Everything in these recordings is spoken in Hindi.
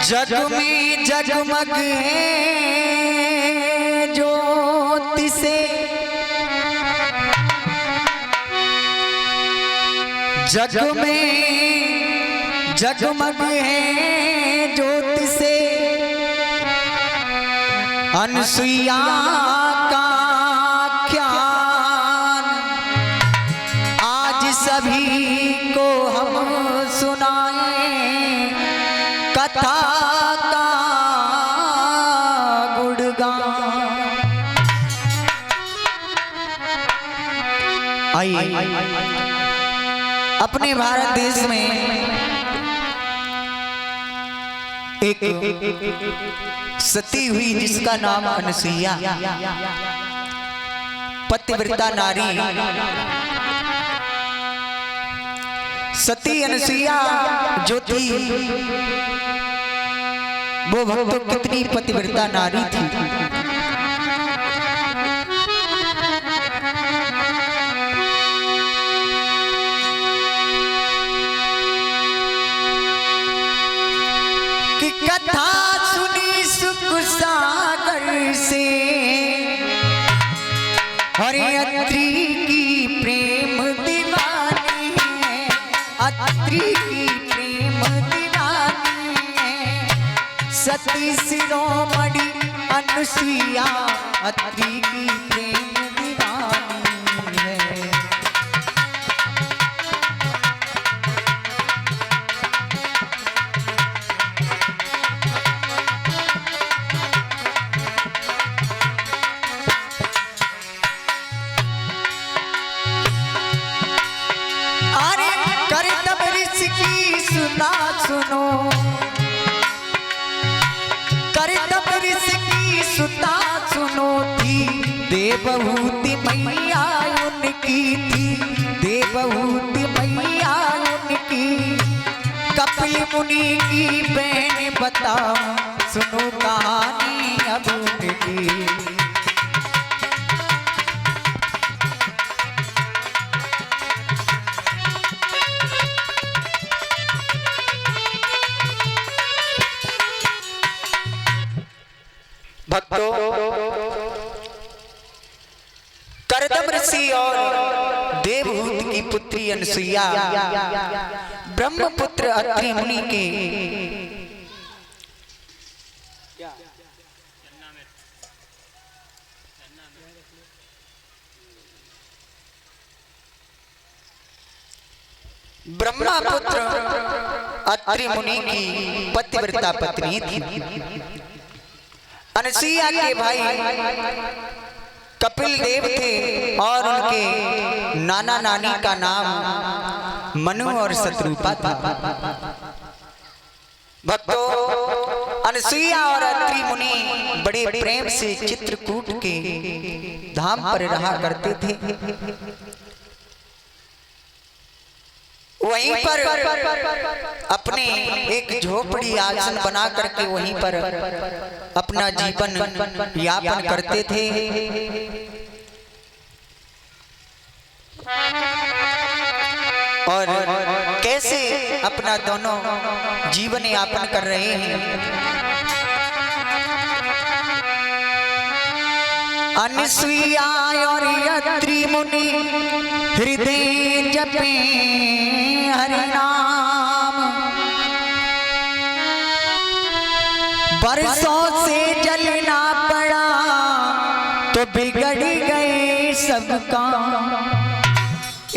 जग में जगमग ज्योति से जग में जगमग है ज्योति से अनसुईया का ख्याल आज सभी को हम सुनाए कथा का गुणगान। आइए अपने भारत देश में एक सती हुई जिसका नाम अनसुईया, पतिव्रता नारी सती अनसुईया जो थी वो भक्तों कितनी पतिव्रता नारी थी। कि कथा सुनी सुख सागर से और अत्री की प्रेम दीवानी है, अत्री की प्रेम दीवानी है। सती शिरोमणि अनसुईया अत्री की प्रेम दीवानी है। अरे कर तब ऋषि की सुना सुनो, सुता सुनो थी देवहूति मैया उनकी थी, देवहूति मैया उनकी। कपिल मुनि की बहन बताओ सुनो कहानी अब उनकी। भक्तों करदम ऋषि और देवहूति की पुत्री अनसुईया ब्रह्मपुत्र अत्रि मुनि के ब्रह्मपुत्र अत्रि मुनि की पतिव्रता पत्नी थी। अनसुईया के भाई कपिल देव थे और उनके नाना नानी का नाम मनु और शत्रुपा था। भक्तों अनसुईया और अत्रि मुनि बड़े प्रेम से चित्रकूट के धाम पर रहा करते थे। वहीं पर अपने एक झोपड़ी आसन बना करके वहीं पर अपना जीवन यापन करते थे। और कैसे अपना दोनों जीवन यापन कर रहे हैं। अनसुईया और अत्रि मुनि हृदय जपे हरि नाम, बरसों से जल ना पड़ा तो बिगड़ गए सब काम।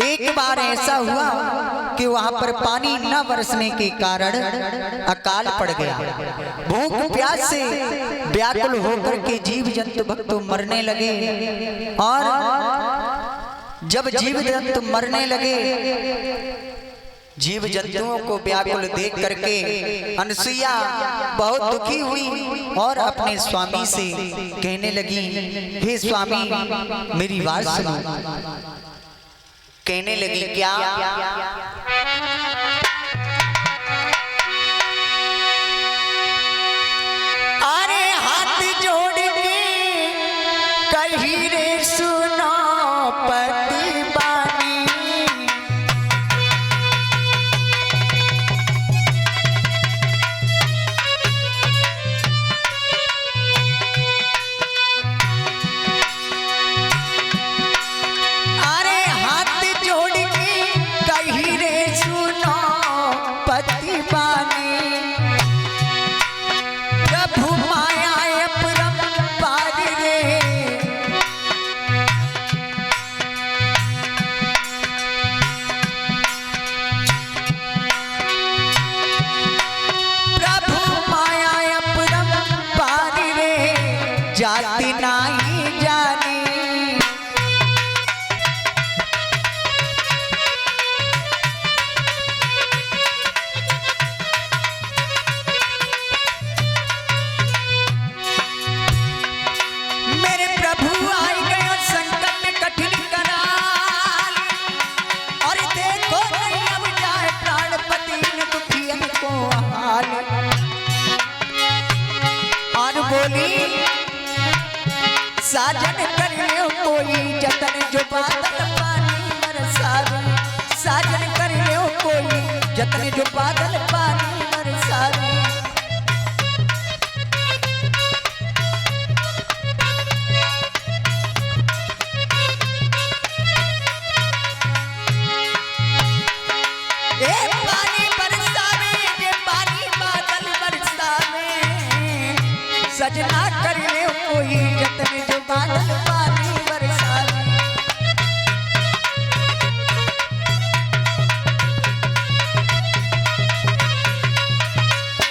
एक बार ऐसा हुआ कि वहां पर पानी न बरसने के कारण अकाल पड़ गया। भूख प्यास से व्याकुल होकर के जीव जंतु भक्तों मरने लगे। और जब जीव जंतु मरने लगे, जीव जंतुओं को व्याकुल देख करके अनसुईया बहुत दुखी हुई और अपने स्वामी से कहने लगी, हे स्वामी मेरी बात सुनो। कहने लगी क्या? अरे हाथ जोड़ के कही रे सुनो पति बानी, जाति नहीं जानी। मेरे प्रभु आई गए संकट कठिन कराल, और देखो नहीं अब जाए प्राणपति दुखियन को हाल। और बोली साजन कर लो कोई जतन जो बादल पानी बरसावे, साजन कर लो कोई जतन जो बादल पानी बरसावे। सजना कर ले कोई जतन जो बादल पानी बरसावे।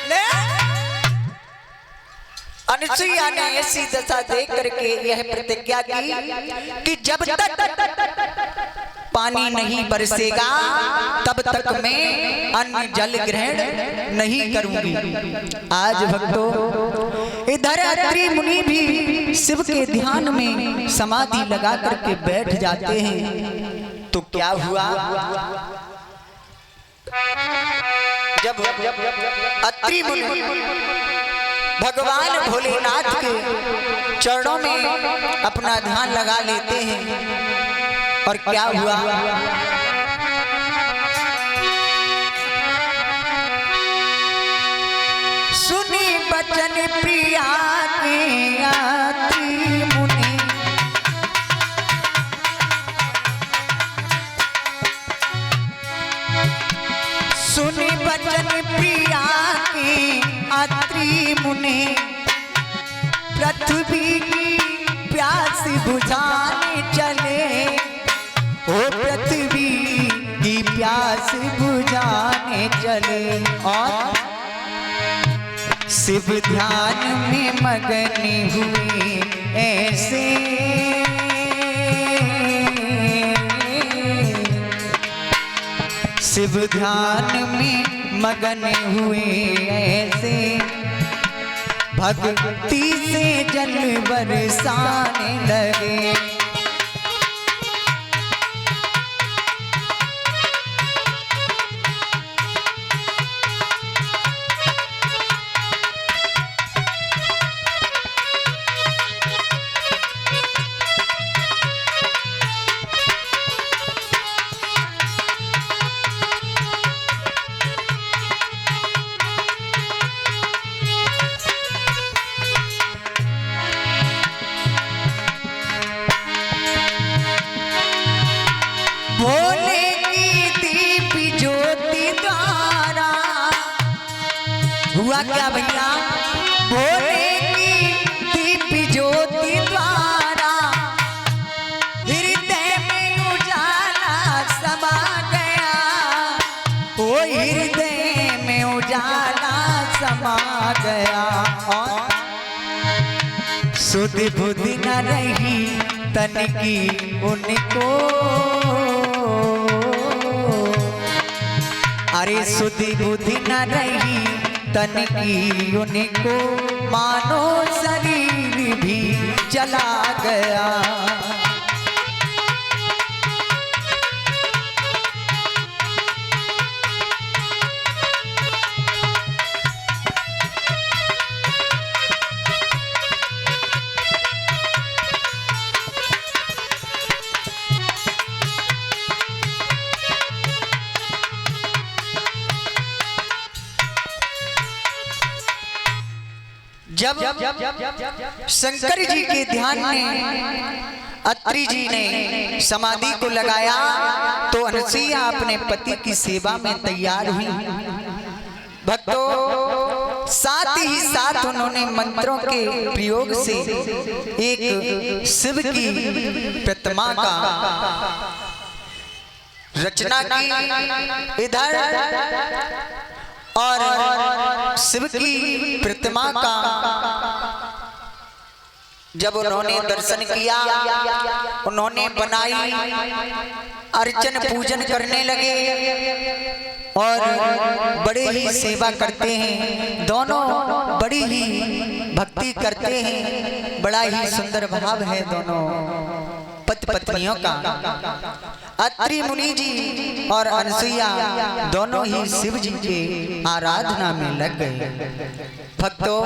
ले अनुसुईया ने ऐसी दशा देख करके यह प्रतिज्ञा की कि जब तक पानी नहीं बरसेगा तब तक मैं अन्न जल ग्रहण नहीं करूंगी। आज भक्तों इधर अत्रि मुनि भी शिव के ध्यान में समाधि लगा करके बैठ जाते हैं। तो क्या हुआ, जब अत्रि मुनि भगवान भोलेनाथ के चरणों में अपना ध्यान लगा लेते हैं, और क्या हुआ, सुनी बचन प्रिया के अत्रि मुनि, सुनी बचन प्रिया के अत्रि मुनि, पृथ्वी की प्यास बुझाने चले, ओ पृथ्वी की प्यास बुझाने चले। और शिव ध्यान में मगन हुए ऐसे, शिव ध्यान में मगन हुए ऐसे, भक्ति से जल बरसाने लगे। भोले की दीप ज्योति द्वारा हुआ क्या भैया, भोले की दीप ज्योति द्वारा हृदय में उजाला समा गया, ओ हृदय में उजाला समा गया। और सुध बुद्धि न रही तन की उनको, अरे सुधि बुद्धि न रही तन की उनको, मानो शरीर भी चला गया। जब शंकर जी के ध्यान में अत्रि जी ने समाधि को लगाया तो अनुसुईया अपने पति की सेवा में तैयार हुई। भक्तों, साथ ही साथ उन्होंने मंत्रों के प्रयोग से एक शिव की प्रतिमा का रचना की। इधर और शिव की प्रतिमा का जब उन्होंने दर्शन किया, उन्होंने बनाई, अर्चन पूजन करने लगे और बड़े ही सेवा करते हैं, दोनों बड़ी ही भक्ति करते हैं। बड़ा ही सुंदर भाव है दोनों पति पत्नियों का। अत्रि मुनि जी और अनसुईया दोनों ही शिव जी के आराधना में लग गए। भक्तों,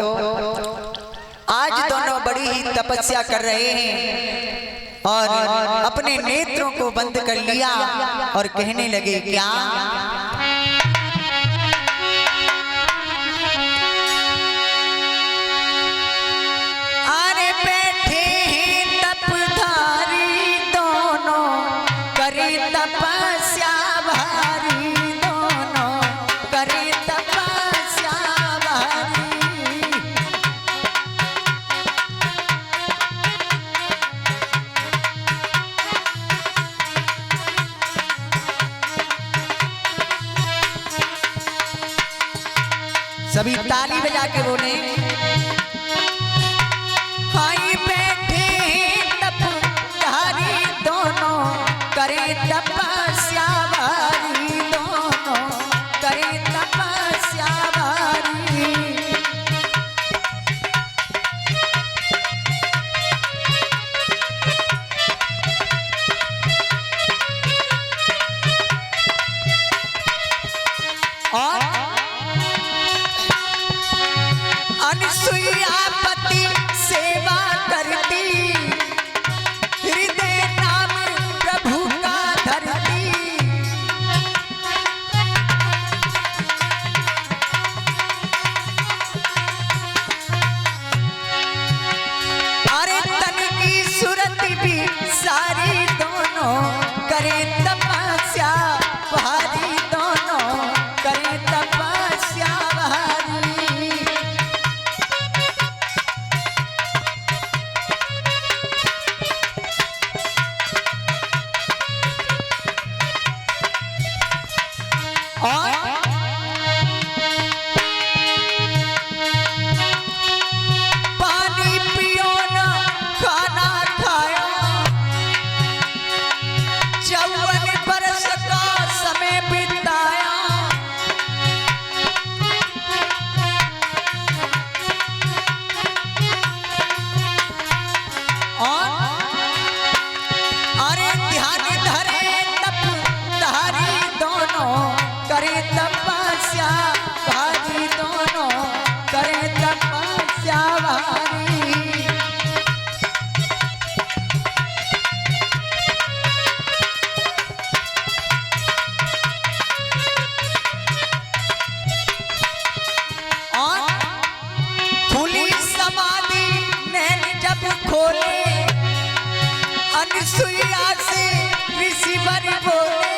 आज दोनों बड़ी ही तपस्या कर रहे हैं और अपने नेत्रों को बंद कर लिया और कहने लगे क्या? अरे बैठे हैं तपधारी दोनों, करे तपस्या भारी, दोनों करे तपस्या भारी। सभी ताली बजा के बोले, हाय बैठे तपधारी दोनों, करे तपस्या भारी, दोनों करे तपस्या भारी। और अनसुईया पति सेवा करती, हृदय नाम प्रभु का धरती। अरे तन की सूरत भी सारी, दोनों करे तपस्या भारी, दोनों करे तपस्या भारी। और पानी पियो ना खाना खायो, 54 बरस का समय बिताया। और अरे ध्यान धरे तपधारी दोनों, करे तपस्या भारी, दोनों करे तपस्या भारी। और खुली समाधि नैन जब खोले, अनसुईया से ऋषिवर बोले,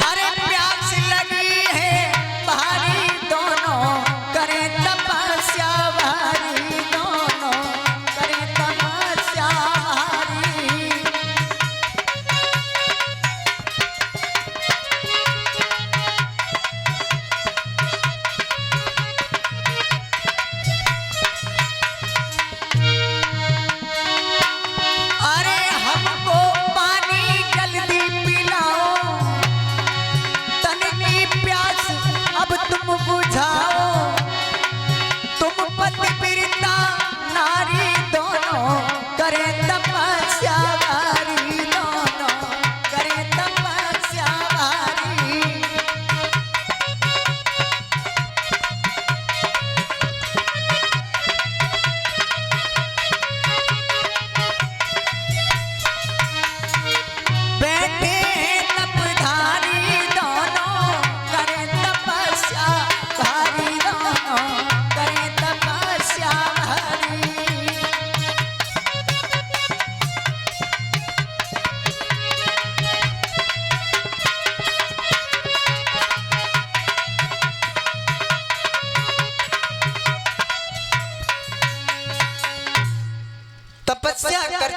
अरे प्यास लगी है भारी, दोनों करे तपस्या भारी, दोनों करे तपस्या भारी।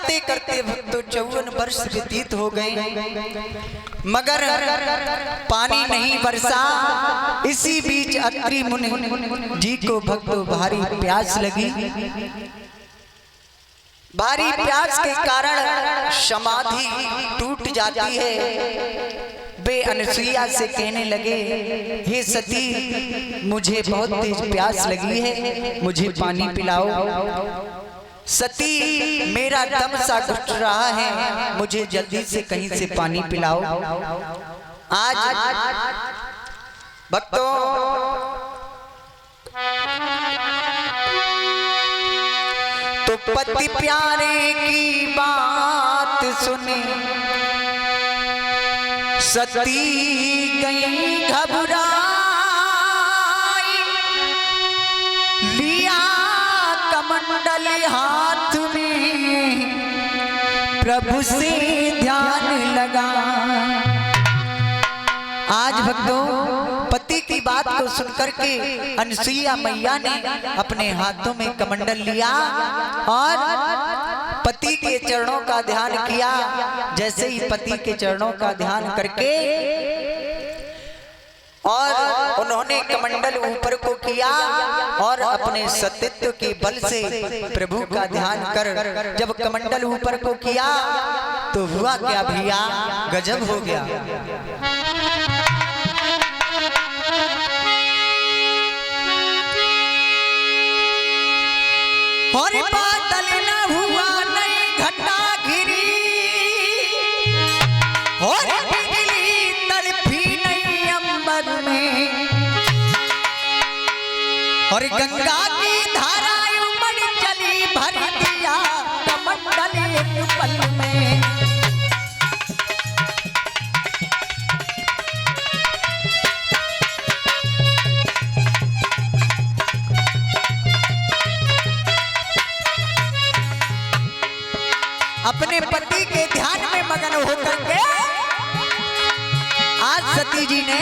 करते करते तो 54 वर्ष व्यतीत हो गए, मगर पानी नहीं बरसा। इसी बीच अत्रि मुनि जी को भक्तों भारी प्यास लगी। भारी प्यास के कारण समाधि टूट जाती है। वे अनसुईया से कहने लगे, हे सती, मुझे बहुत तेज प्यास लगी है, मुझे पानी पिलाओ। सती, मेरा दम सा घुट रहा है, मुझे जल्दी से कहीं से पानी पिलाओ। आज भक्तों तो पति प्यारे की बात सुने सती गई घबराई, लिया कमंडल हाथ में, प्रभु से ध्यान लगा। आज भक्तों पति की बात को सुनकर के अनसुईया मैया ने अपने हाथों में कमंडल लिया और पति के चरणों का ध्यान किया। जैसे ही पति के चरणों का ध्यान करके और उन्होंने कमंडल ऊपर को किया और अपने सतीत्व के बल से प्रभु का ध्यान कर जब कमंडल ऊपर को किया तो हुआ क्या भैया, गजब हो गया। और बादल न हुआ नहीं घटा गिरी, और बिजली तड़पी नहीं अंबर में, और गंगा की धारा उमड़ चली भर दिया कमंडल एक पल में। अपने पति के ध्यान में मगन होकर के आज सती जी ने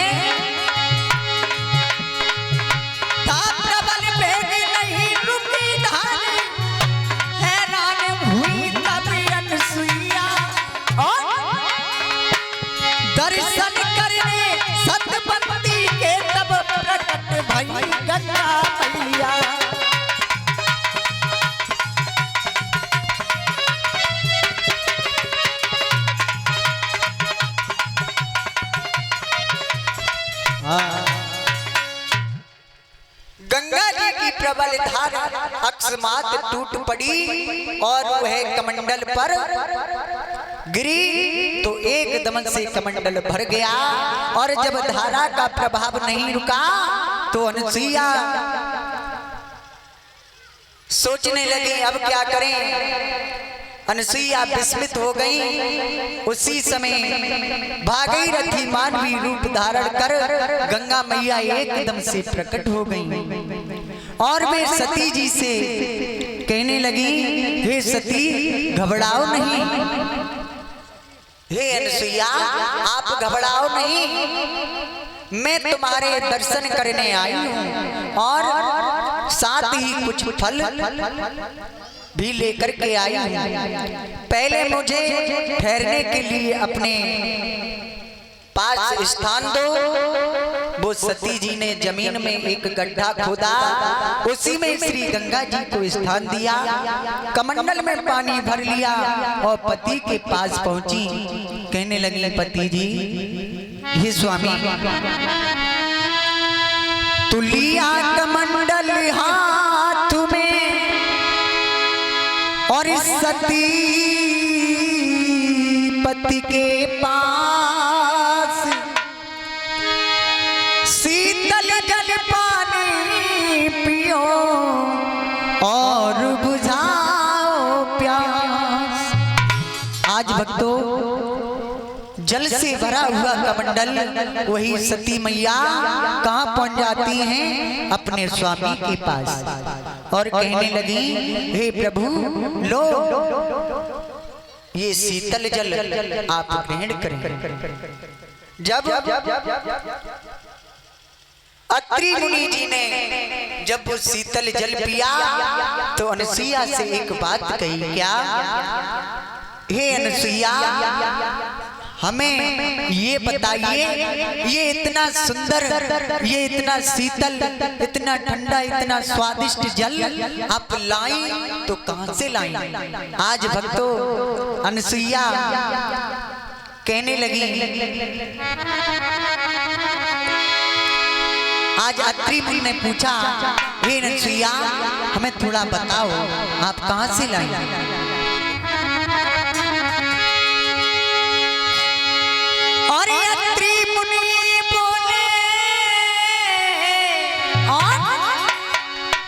प्रबल वेग नहीं रुकी धार, हैरान हुई तब अनसुईया और दर्शन करने सतपति के तब प्रकट भई गंगा मैया। गंगा जी की प्रबल धारा अकस्मात टूट पड़ी और वह कमंडल पर गिरी तो एकदम से कमंडल भर गया। और जब धारा का प्रभाव नहीं रुका तो अनसुईया सोचने लगी अब क्या करें। अनसुईया विस्मित हो गई। उसी समय भागीरथी मानवी रूप धारण कर गंगा मैया एकदम से प्रकट हो गई और वे सती जी से कहने लगी, हे सती, घबराओ नहीं। हे अनसुईया, आप घबराओ नहीं, मैं तुम्हारे दर्शन करने आई हूँ और साथ ही कुछ फल भी लेकर के आई हूँ। पहले मुझे ठहरने के लिए अपने पास स्थान दो। वो सती जी ने जमीन में एक गड्ढा खोदा, उसी में श्री गंगा जी को स्थान दिया, कमंडल में पानी भर लिया और पति के पास पहुंची। कहने लगी, पति जी, हे स्वामी, तू लिया कमंडल हाथ में और सती पति के पास शीतल जल पानी पियो और बुझाओ प्यास। आज भक्तों जल से भरा हुआ कमंडल वही सती मैया कहाँ पहुंच जाती हैं? अपने स्वामी के पास और कहने लगी, हे प्रभु, लो ये शीतल जल आप ग्रहण करें। जब अत्रि मुनि जी ने जब वो शीतल जल पिया तो अनसुईया से एक बात कही, क्या? हे अनसुईया, हमें ये बताइए, ये इतना सुंदर, ये इतना शीतल, इतना ठंडा, इतना स्वादिष्ट जल आप लाई तो कहां से लाई? आज भक्तों अनसुईया कहने लगी, आज अत्रि मुनि ने पूछा, हे अनसुईया हमें थोड़ा बताओ आप कहां से लाई? और अत्रि मुनि बोले,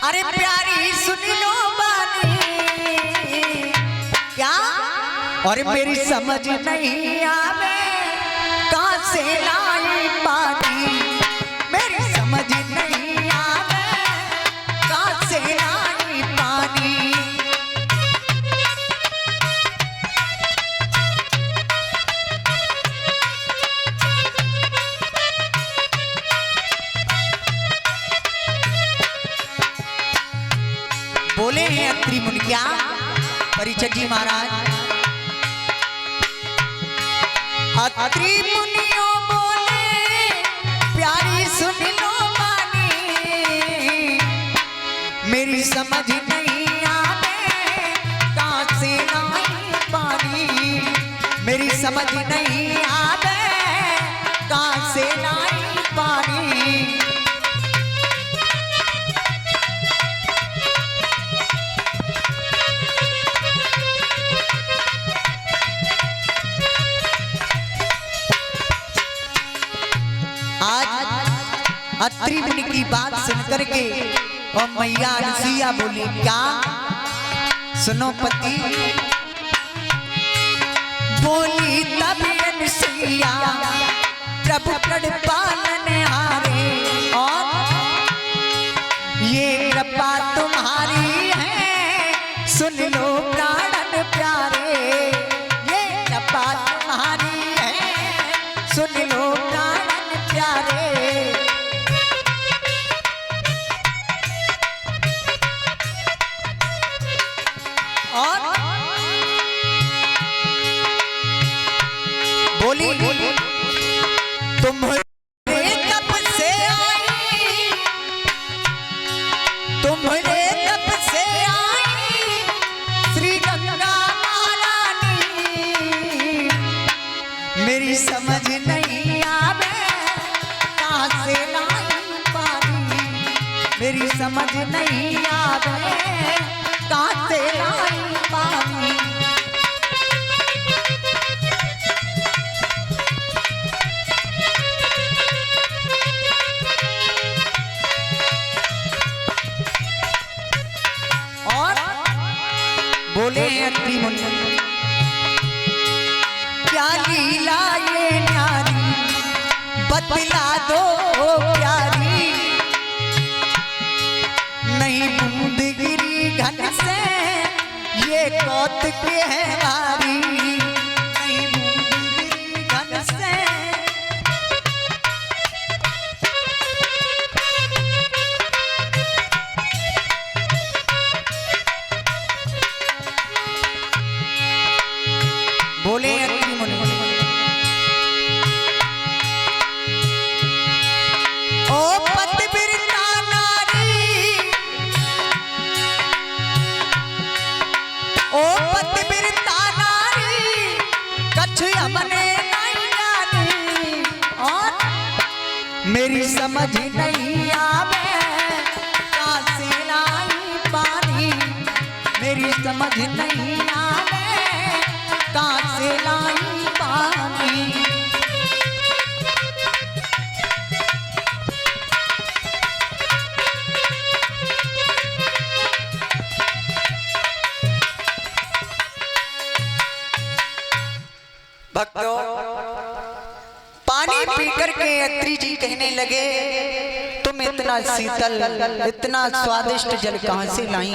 अरे प्यारी सुन लो बानी, क्या? और मेरी समझ नहीं आवे कहां से लाई पानी, मेरी समझ नहीं आवे कहां से लाई पानी। बोले हैं अत्रि मुनि, क्या? परीक्षित जी महाराज, अत्रि मुनियों बोले, प्यारी सुन लो बानी, मेरी समझ नहीं आवे कहां से लाई पानी, मेरी समझ नहीं आवे कहां से लाई पानी। अत्रि मुनि की बात सुनकर के और मैया अनसुईया बोली, क्या? सुनो पति। बोली तब अनसुईया, प्रभु पालन हारे, और ये कृपा तुम्हारी है सुन लो प्राणन प्यारे, ये कृपा तुम्हारी है सुन लो प्राणन प्यारे। बोली तुम्हारे तप से आई, तुम्हारे तप से आई श्री गंगा महारानी, मेरी समझ नहीं आवे कहां से लाई पानी, मेरी समझ नहीं आवे कहां से लाई पानी। बोले अत्रि मुनि, क्या लीला ये न्यारी बतला दो प्यारी, नहीं बूंद गिरी घन से ये कौतुक है हारी, नहीं बूंद गिरी घन से। बोले अत्रि मुनि, ओ पतिव्रता नारी, ओ पतिव्रता नारी, कछु हमने नहीं जानी, और मेरी समझ नहीं आवे कहां से लाई पानी, मेरी समझ नहीं आवे कहां से लाई पानी। भक्तों पानी पीकर के अत्रि जी कहने लगे, तुम इतना शीतल, इतना स्वादिष्ट जल कहां से लाई?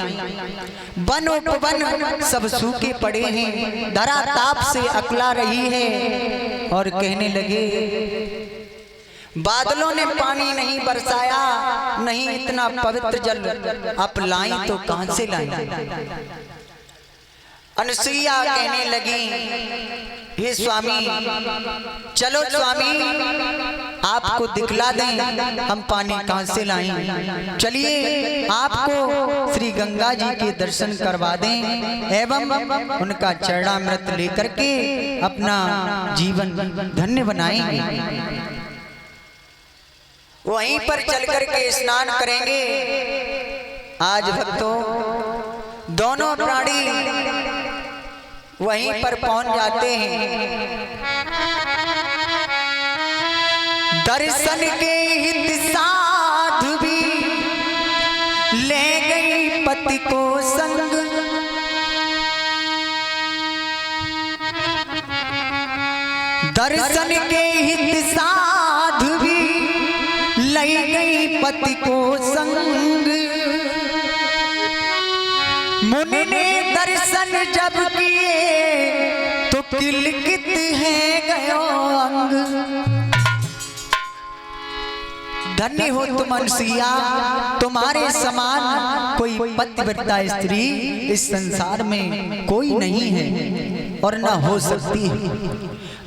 वन उपवन सब सूखे पड़े हैं, धरा ताप से अकला रही है। और कहने लगे, बादलों ने पानी नहीं बरसाया, नहीं इतना पवित्र जल आप लाई तो कहां से लाई। अनुसुईया कहने लगी, हे स्वामी, चलो स्वामी आपको दिखला दें हम पानी कहां से लाएं। चलिए आपको श्री गंगा जी के दर्शन करवा दें एवं उनका चरणामृत लेकर के अपना जीवन धन्य बनाएंगे। वहीं पर चल करके स्नान करेंगे। आज भक्तों दोनों प्राणी वहीं पर पहुंच जाते हैं। दर्शन के हित साधु भी ले गई पति को संग, दर्शन के हित साधु भी ले गई पति को संग। मुनि ने दर्शन जब किए तो किलकित है गयो अंग। धन्य हो तुम अनुसुईया, तुम्हारे समान कोई पतिव्रता स्त्री इस संसार में कोई नहीं है और न हो सकती है।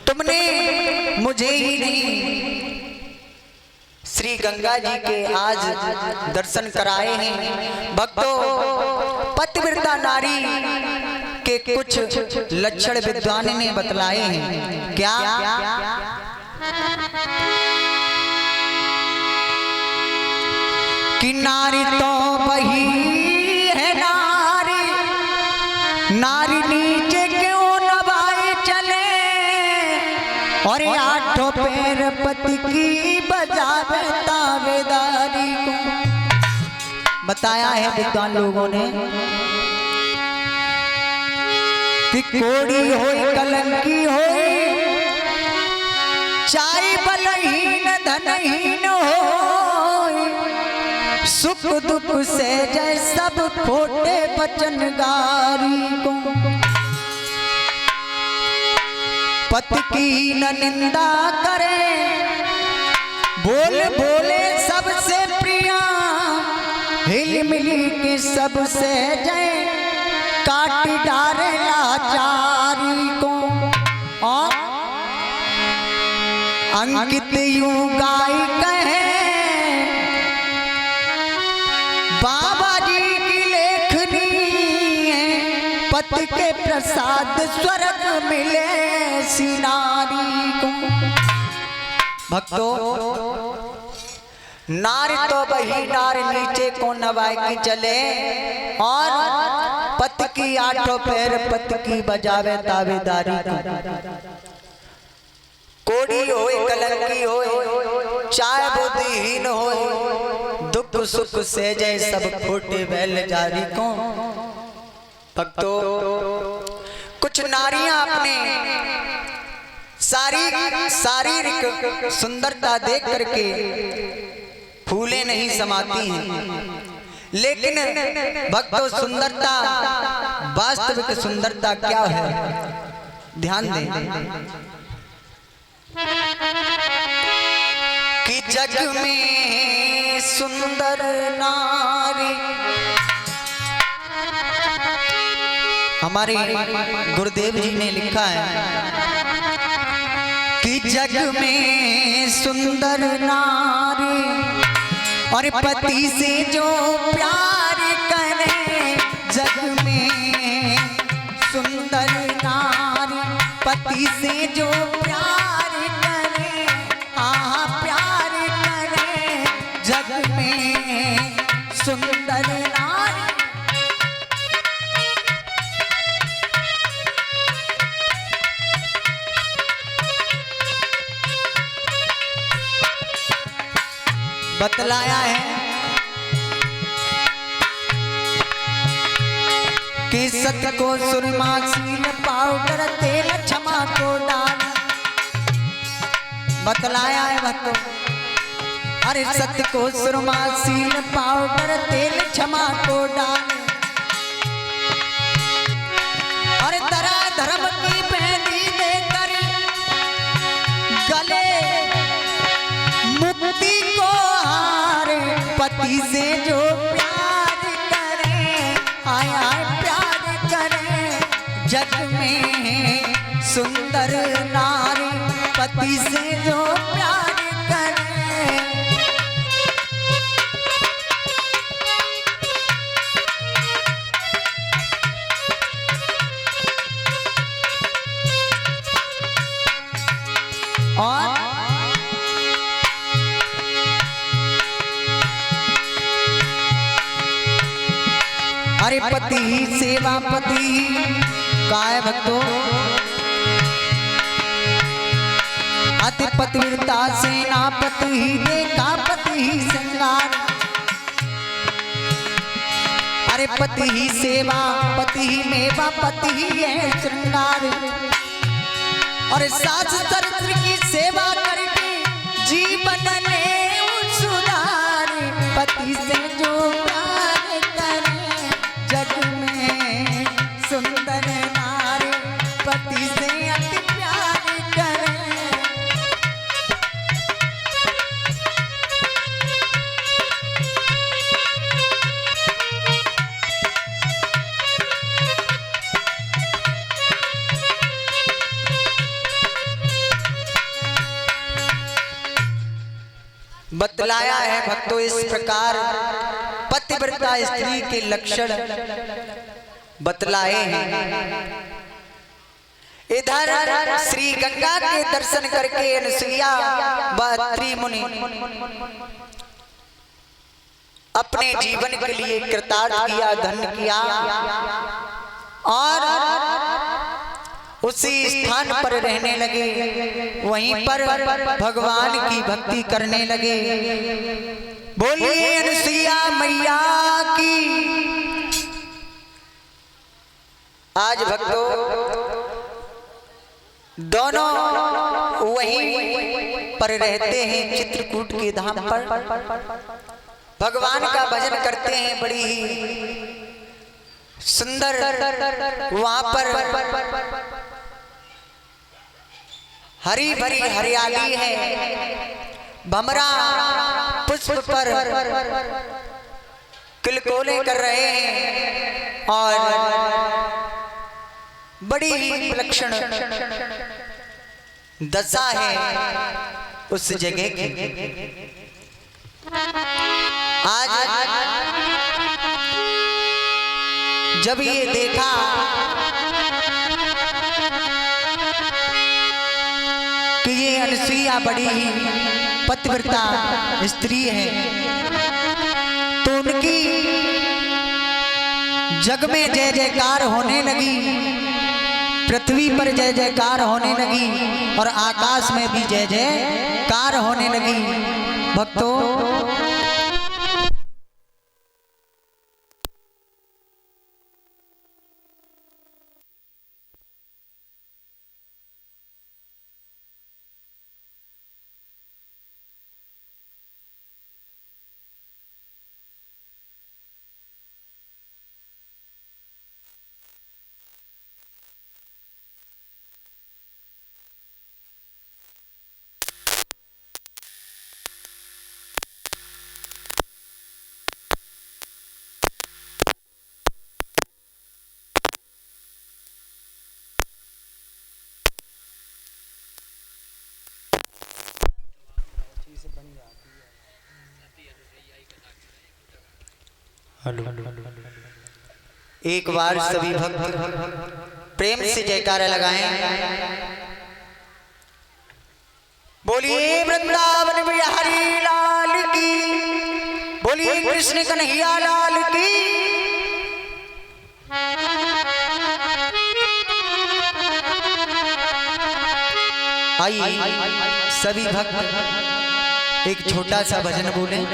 तुमने मुझे ही नहीं श्री गंगा जी के आज दर्शन कराए हैं। भक्तों पतिव्रता नारी के कुछ लक्षण विद्वान ने बतलाए हैं। क्या? कि नारी तो वही है नारी, नारी नीचे क्यों नवाए चले, और आठों पैर पति की बजावे तावेदारी को। बताया है विद्वान लोगों ने कि कोड़ी होई कलंकी होई, चाहे बलहीन धनहीन होई, सुख दुख से जय सब खोटे बचन गारी को। पति की न निंदा करे, बोल बोले सबसे प्रिया, हिल मिली के सबसे जय काट डारे लाचारी को। और अंकित यूं गाय कहे बाबा जी की लेखनी है, पति के प्रसाद स्वर्ग मिले सिनारी को। भक्तों नारी तो वही नारी नीचे को नवाए की चले, और पति की आठों पैर पति की बजावे तावेदारी की। कोड़ी होए कलंकी होए, चाहे बुद्धिहीन होए, दुख सुख से जय सब खोटे बैल जारी को। भक्तों कुछ नारियां अपने शारीरिक सुंदरता देख करके फूले नहीं समाती हैं, लेकिन भक्तों सुंदरता, वास्तविक सुंदरता क्या है ध्यान दें। कि जग में सुंदर नारी, हमारे गुरुदेव जी ने लिखा है कि जग में सुंदर नारी, और पति से जो प्यार करे, जग में सुंदर नारी, पति से जो प्यार करे, हाँ प्यार करे, जग में सुंदर नारी। बतलाया है कि सत को सुरमा सील पाउडर तेल क्षमा को डाल। बतलाया है भक्तों, अरे सत को सुरमा सील पाउडर तेल क्षमा को डाल। अरे दरा धर्म की मेहंदी देकर गले पति से जो प्यार करे, आय आय प्यार करे, जग में सुंदर नारी पति से जो प्यार करे। और अरे पति ही सेवा पति ही काय भक्तों, अति पतिव्रता सेनापति ही देखा पति ही श्रृंगार। अरे पति ही सेवा पति ही मेवा पति ही है श्रृंगार। और सास ससुर की सेवा करके जीवन में सुधार, पति से जो प्यार करे, जग में सुंदर नारी पति से अति प्यार करे। बतलाया है भक्तों इस प्रकार पतिव्रता स्त्री के लक्षण बतलाए हैं। इधर श्री गंगा के दर्शन करके अनुसुईया व त्रि मुनि अपने जीवन के लिए कृतार्थ किया, धन्य किया और उसी स्थान पर रहने लगे, वहीं पर भगवान की भक्ति करने लगे। बोलिए अनुसुईया मैया की। आज भक्तों दोनों वहीं पर रहते हैं, चित्रकूट के धाम पर भगवान का भजन करते हैं। बड़ी ही सुंदर वहां पर हरी भरी हरियाली है, भमरा पुष्प पर किलकोले कर रहे हैं और बड़ी ही विलक्षण दशा है उस जगह की। आज जब ये देखा कि ये अनुसुईया बड़ी ही पतिव्रता स्त्री है, तो उनकी जग में जय जयकार होने लगी, पृथ्वी पर जय जयकार होने लगी और आकाश में भी जय जयकार होने लगी। भक्तों हेलो एक बार सभी भक्त प्रेम से जयकारा लगाएं। बोलिए वृंदावन बिहारी लाल की, बोलिए कृष्ण कन्हैया लाल की। आइए सभी भक्त एक छोटा सा भजन बोले,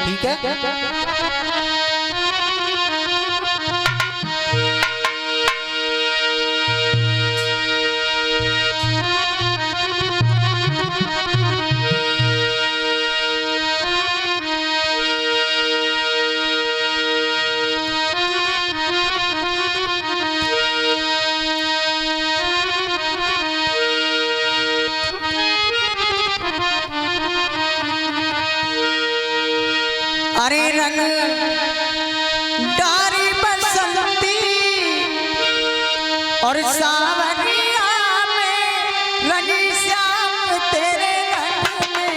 ठीक है। अरे रंग डारी बसंती और सावरिया में रंगी श्याम तेरे रंग में।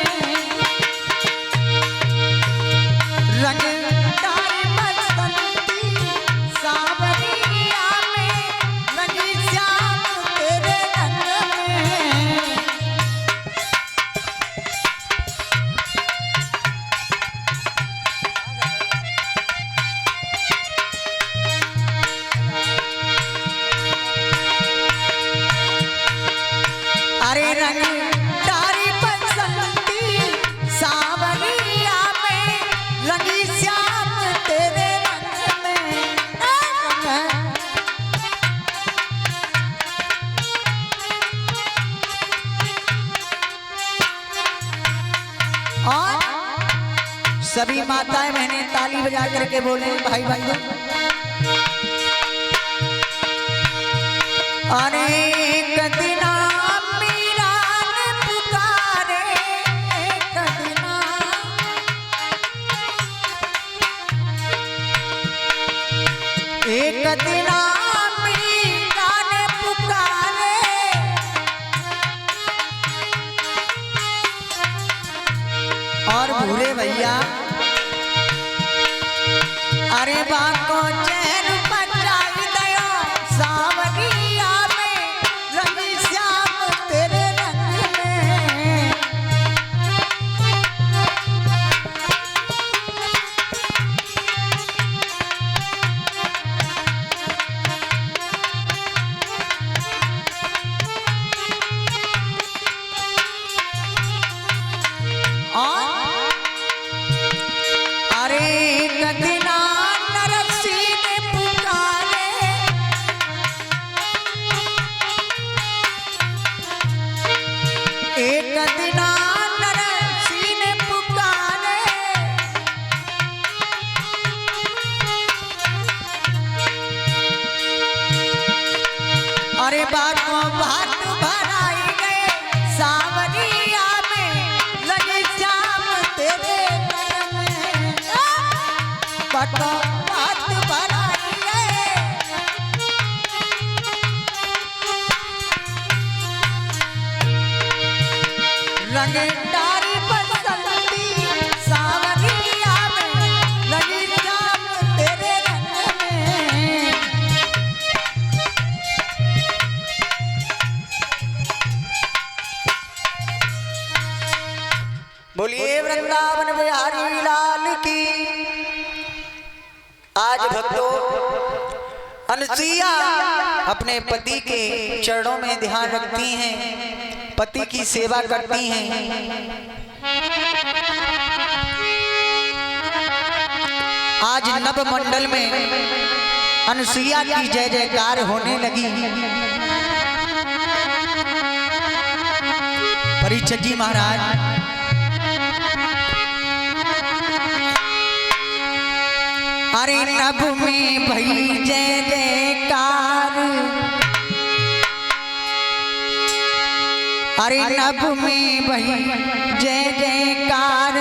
रंग डारी बसंती सावरिया में रंगी श्याम तेरे रंग में। अरे रंग डारी बसंती सावरिया में रंगी श्याम तेरे रंग में। और सभी माताएं बहनें ताली बजा करके बोले भाई बंधु। अरे एक दिना मीरा ने पुकारे, एक दिना मीरा ने पुकारे। और भूरे भैया अरे बाको चैन बचाई दया सावरिया में रंगी श्याम तेरे रंग में। अरे कदिना नरसी ने पुकारे, एक दिना नरसी ने पुकारे। अरे बातों बात भराई गए सावरिया में लगे श्याम तेरे रंग में। बातों बात भराई गए रंग डारी बसंती सावरिया में लगे श्याम तेरे रंग में। बोलिए वृंदावन बिहारी लाल की। आज भक्तों अनुसुईया अपने पति के चरणों में ध्यान रखती हैं, पति की सेवा करती हैं। आज नव मंडल में अनुसुईया की जय जयकार होने लगी। परीक्षित जी महाराज अरे नभ में भई जय जयकार, अरे नभ में भई जय जयकार।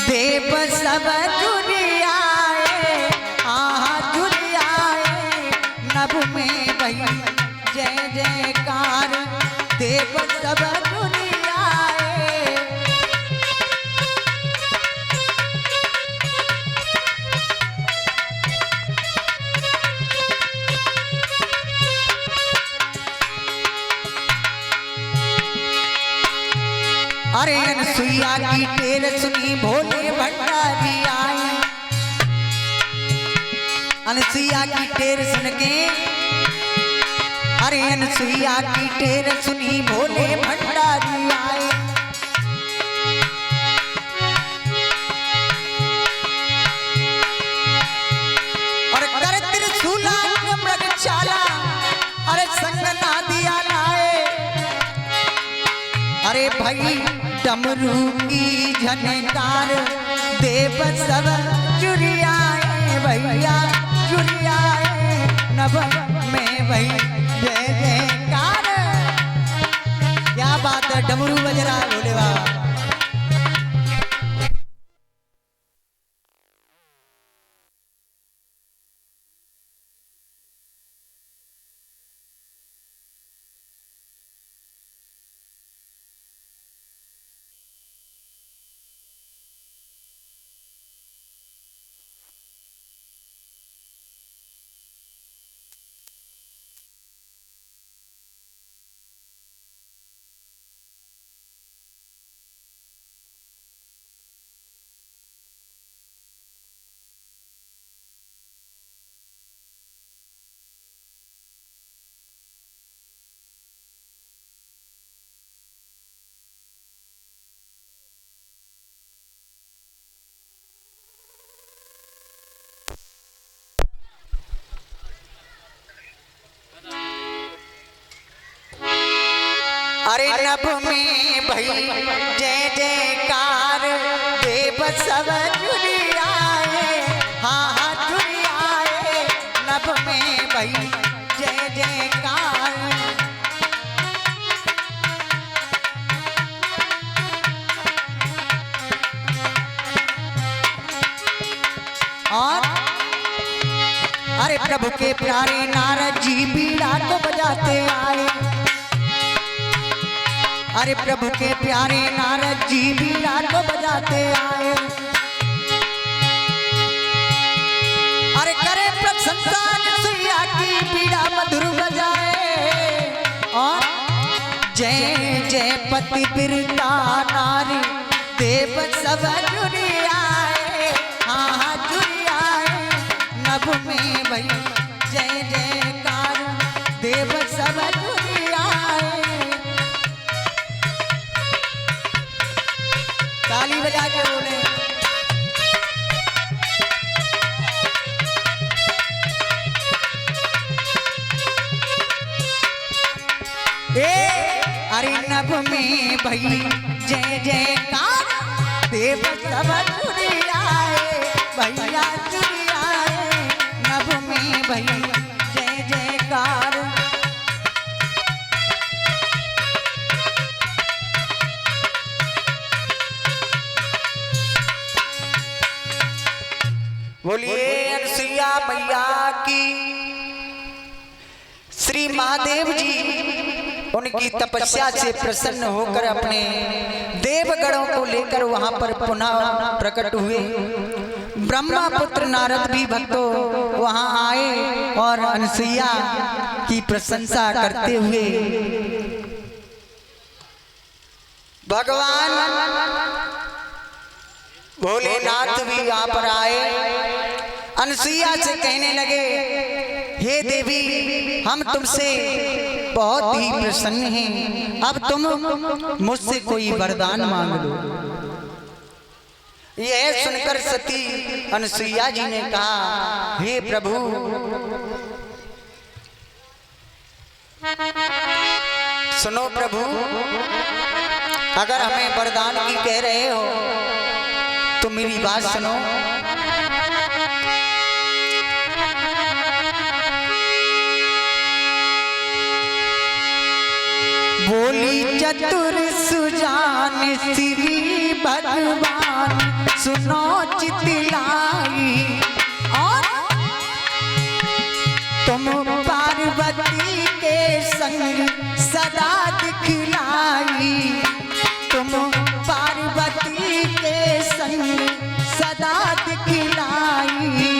देव सब जुड़ आए, आहा जुड़ आए। नभ में भई जय जयकार, देव सब जुड़ आए। अरे अनुसुईया की टेर सुनी भोले भंडारी आए। अनुसुईया की टेर सुन के, अरे अनुसुईया की टेर सुनी भोले भंडारी आए। और कर त्रिशूला मृगशाला, अरे संग नादिया लाए। अरे भाई डमरू की झनकार, देव सब जुड़ आए भैया जुड़ आए। नभ में भई जय जयकार। क्या बात है, डमरू बज रहा है भोले बाबा। अरे नभ में भई जय जयकार देव सब जुड़ी आए, हाँ हाँ जुड़ी आए, नभ में भई जय जयकार। और अरे प्रभु के प्यारे नारद जी बीड़ा को बजाते आए, अरे प्रभु के प्यारे नारद जी बीड़ा को बजाते आए। अरे करे प्रशंसा सुइया की बीड़ा मधुर बजाए, और जय जय पति बिरता नारी देव सब जुड़ी आए, हाँ हाँ जुड़ी आए, नभ में भई जय जयकार देव सब जुड़ी आए। ताली बजा के बोले। अरे नभ में भई जय जयकार देव सब जुड़ी आए, भैया जुड़ी आए, नभ में भई जय जयकार। बोलिए अनसुईया मैया की। श्री महादेव जी उनकी तपस्या से प्रसन्न होकर अपने देवगणों को लेकर वहां पर पुनः प्रकट हुए। ब्रह्मा पुत्र नारद भी भक्तों वहां आए और अनसुईया की प्रशंसा करते हुए भगवान भोलेनाथ भी यहाँ पर आए। अनसुईया से कहने लगे, हे देवी हम तुमसे बहुत ही प्रसन्न हैं, अब तुम मुझसे कोई वरदान मांग लो। यह सुनकर सती अनसुईया जी ने कहा, हे प्रभु सुनो प्रभु, अगर हमें वरदान की कह रहे हो तो मेरी बात सुनो। बोली चतुर सुजान श्री भगवान सुनो चितलाई, और तुम पार्वती के संग सदा दिखलाई, तुम पार्वती के संग सदा दिखलाई।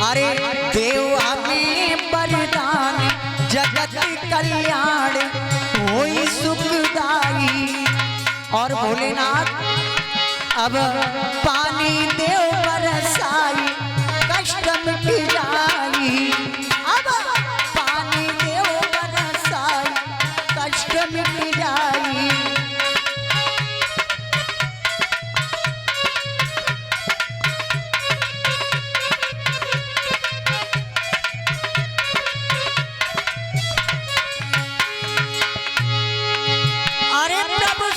अरे देव हमें वरदान जगत कल्याण होई सुखदाई, और भोलेनाथ अब पानी देव बरसाई कष्ट मिट जाई, अब पानी देव बरसाई कष्ट मिट जाई।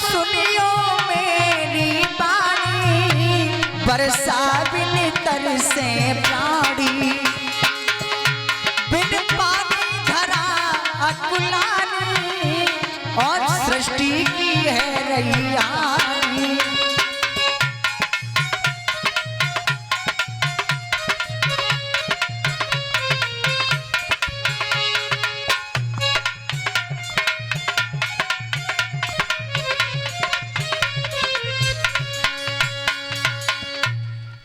सुनियो मेरी बाणी बरसा बिन तरसे प्राणी, बिन पानी धरा अकुलानी, और सृष्टि की है रैयानी।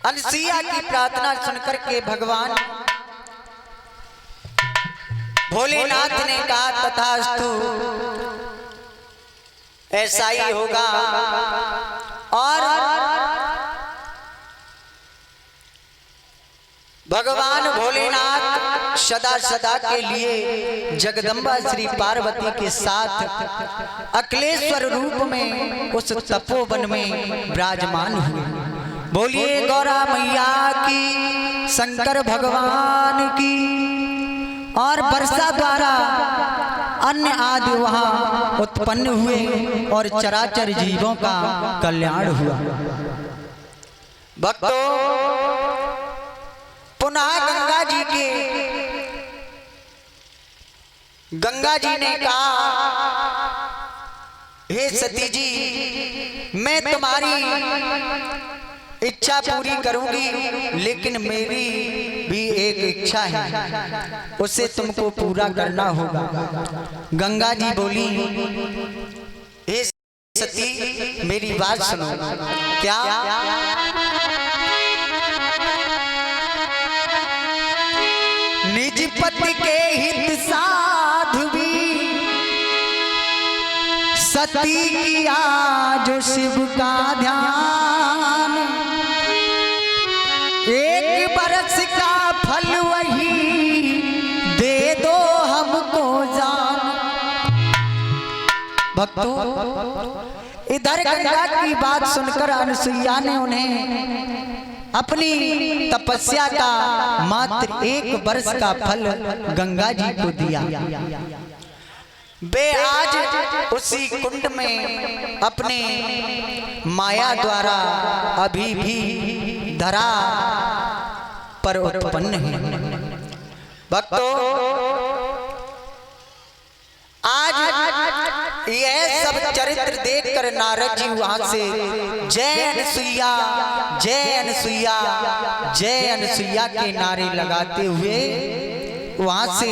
अनसुईया की प्रार्थना सुनकर के भगवान भोलेनाथ ने कहा, तथास्तु ऐसा ही होगा। और भगवान भोलेनाथ सदा सदा के लिए जगदम्बा श्री पार्वती के साथ अखिलेश्वर रूप में उस तपोवन में विराजमान हुए। बोलिए गौरा मैया की, शंकर भगवान की। और वर्षा द्वारा अन्य आदि वहां उत्पन्न हुए और चराचर जीवों का कल्याण हुआ। भक्तों, पुनः गंगा जी ने कहा, हे सती जी, मैं तुम्हारी इच्छा पूरी करूंगी, लेकिन मेरी भी एक इच्छा है, उसे तुमको पूरा करना होगा। गंगा जी बोली, हे सती, मेरी बात सुनो। क्या? निज पति के हित साध्वी सती किया जो शिव का ध्यान, एक बरस का फल वही दे दो हमको जान। भक्तों, इधर गंगा की बात सुनकर अनुसुईया ने उन्हें अपनी तपस्या का मात्र 1 वर्ष का फल गंगा जी को दिया। वे आज उसी कुंड में अपने माया द्वारा अभी भी धरा पर उत्पन्न है। भक्तों, आज यह सब चरित्र देखकर नारद जी वहां से जय अनुसुईया, जय अनुसुईया, जय अनुसुईया के नारे लगाते हुए वहां से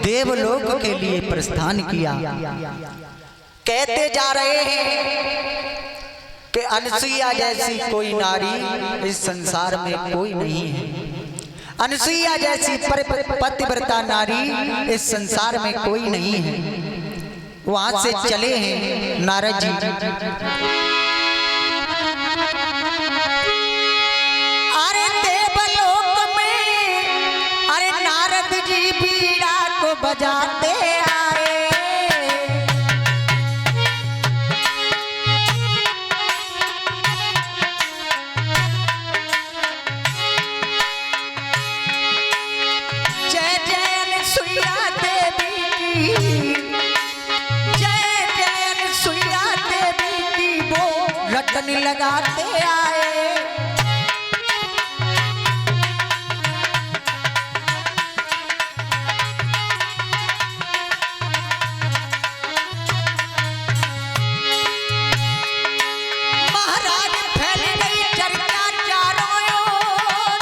देवलोक के लिए प्रस्थान किया। कहते जा रहे हैं कि अनुसुईया जैसी कोई नारी इस संसार में कोई नहीं है। अनुसुईया जैसी पतिव्रता नारी इस संसार में कोई नहीं है। वहां से चले हैं नारद जी। अरे देवलोक में, अरे नारद जी बीड़ा को बजाते आए। जय जय अनुसुईया देवी की, जय जय अनुसुईया देवी की, वो रटन लगाते आए। महाराज फैल गई चर्चा चारों ओर,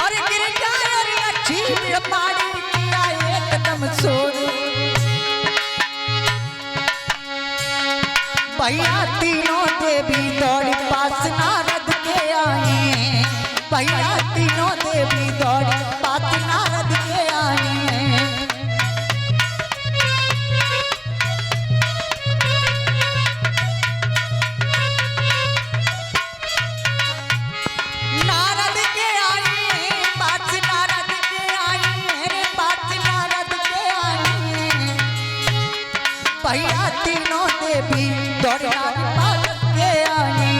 और गिरजा और लक्ष्मी पानी किया एकदम शोर। भैया तीनों देवी दौड़ी पास नारद के आई। भैया तीनों देवी दौड़ी पास नारद के आई। नारद के आई, पास नारद के आई, रे पास नारद के आई। भैया तीनों देवी दौड़ी पास के आई।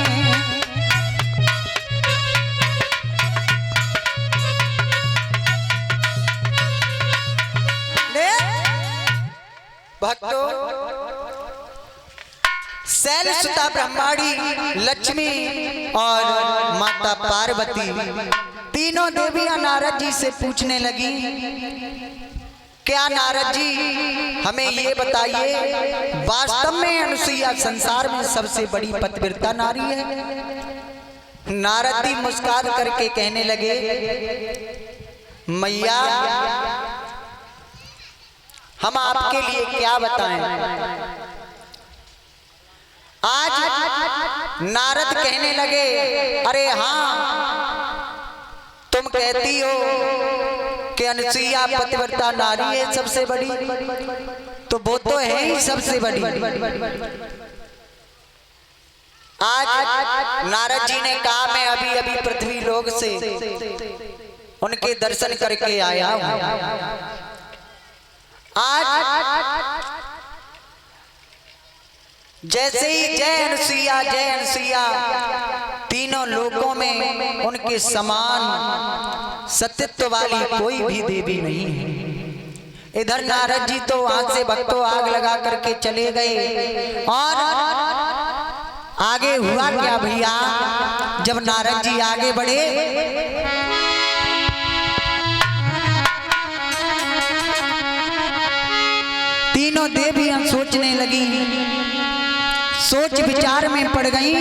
भक्तों, शैलसुता ब्रह्माणी, लक्ष्मी और माता पार्वती तीनों देवियां नारद जी से पूछने लगी, क्या नारद जी हमें ये बताइए, वास्तव में अनुसुईया संसार में सबसे बड़ी पतिव्रता नारी है? नारद जी मुस्कुरा करके कहने लगे, मैया हम आपके लिए क्या बताएं। आज नारद कहने लगे, अरे हाँ, तुम कहती हो कि अनुसुईया पतिव्रता नारी है सबसे बड़ी, तो वो तो है ही सबसे बड़ी। आज नारद जी ने कहा मैं अभी अभी पृथ्वी लोक से उनके दर्शन करके आया हूं। आज जैसे ही जय अनुसुईया तीनों लोकों में उनके समान सत्यत्व वाली कोई भी देवी नहीं है। इधर नारद जी तो वहां से भक्तों आग लगा करके चले गए। और आगे हुआ क्या भैया, जब नारद जी आगे बढ़े तीनों देवियां सोचने लगी, सोच विचार में पड़ गई।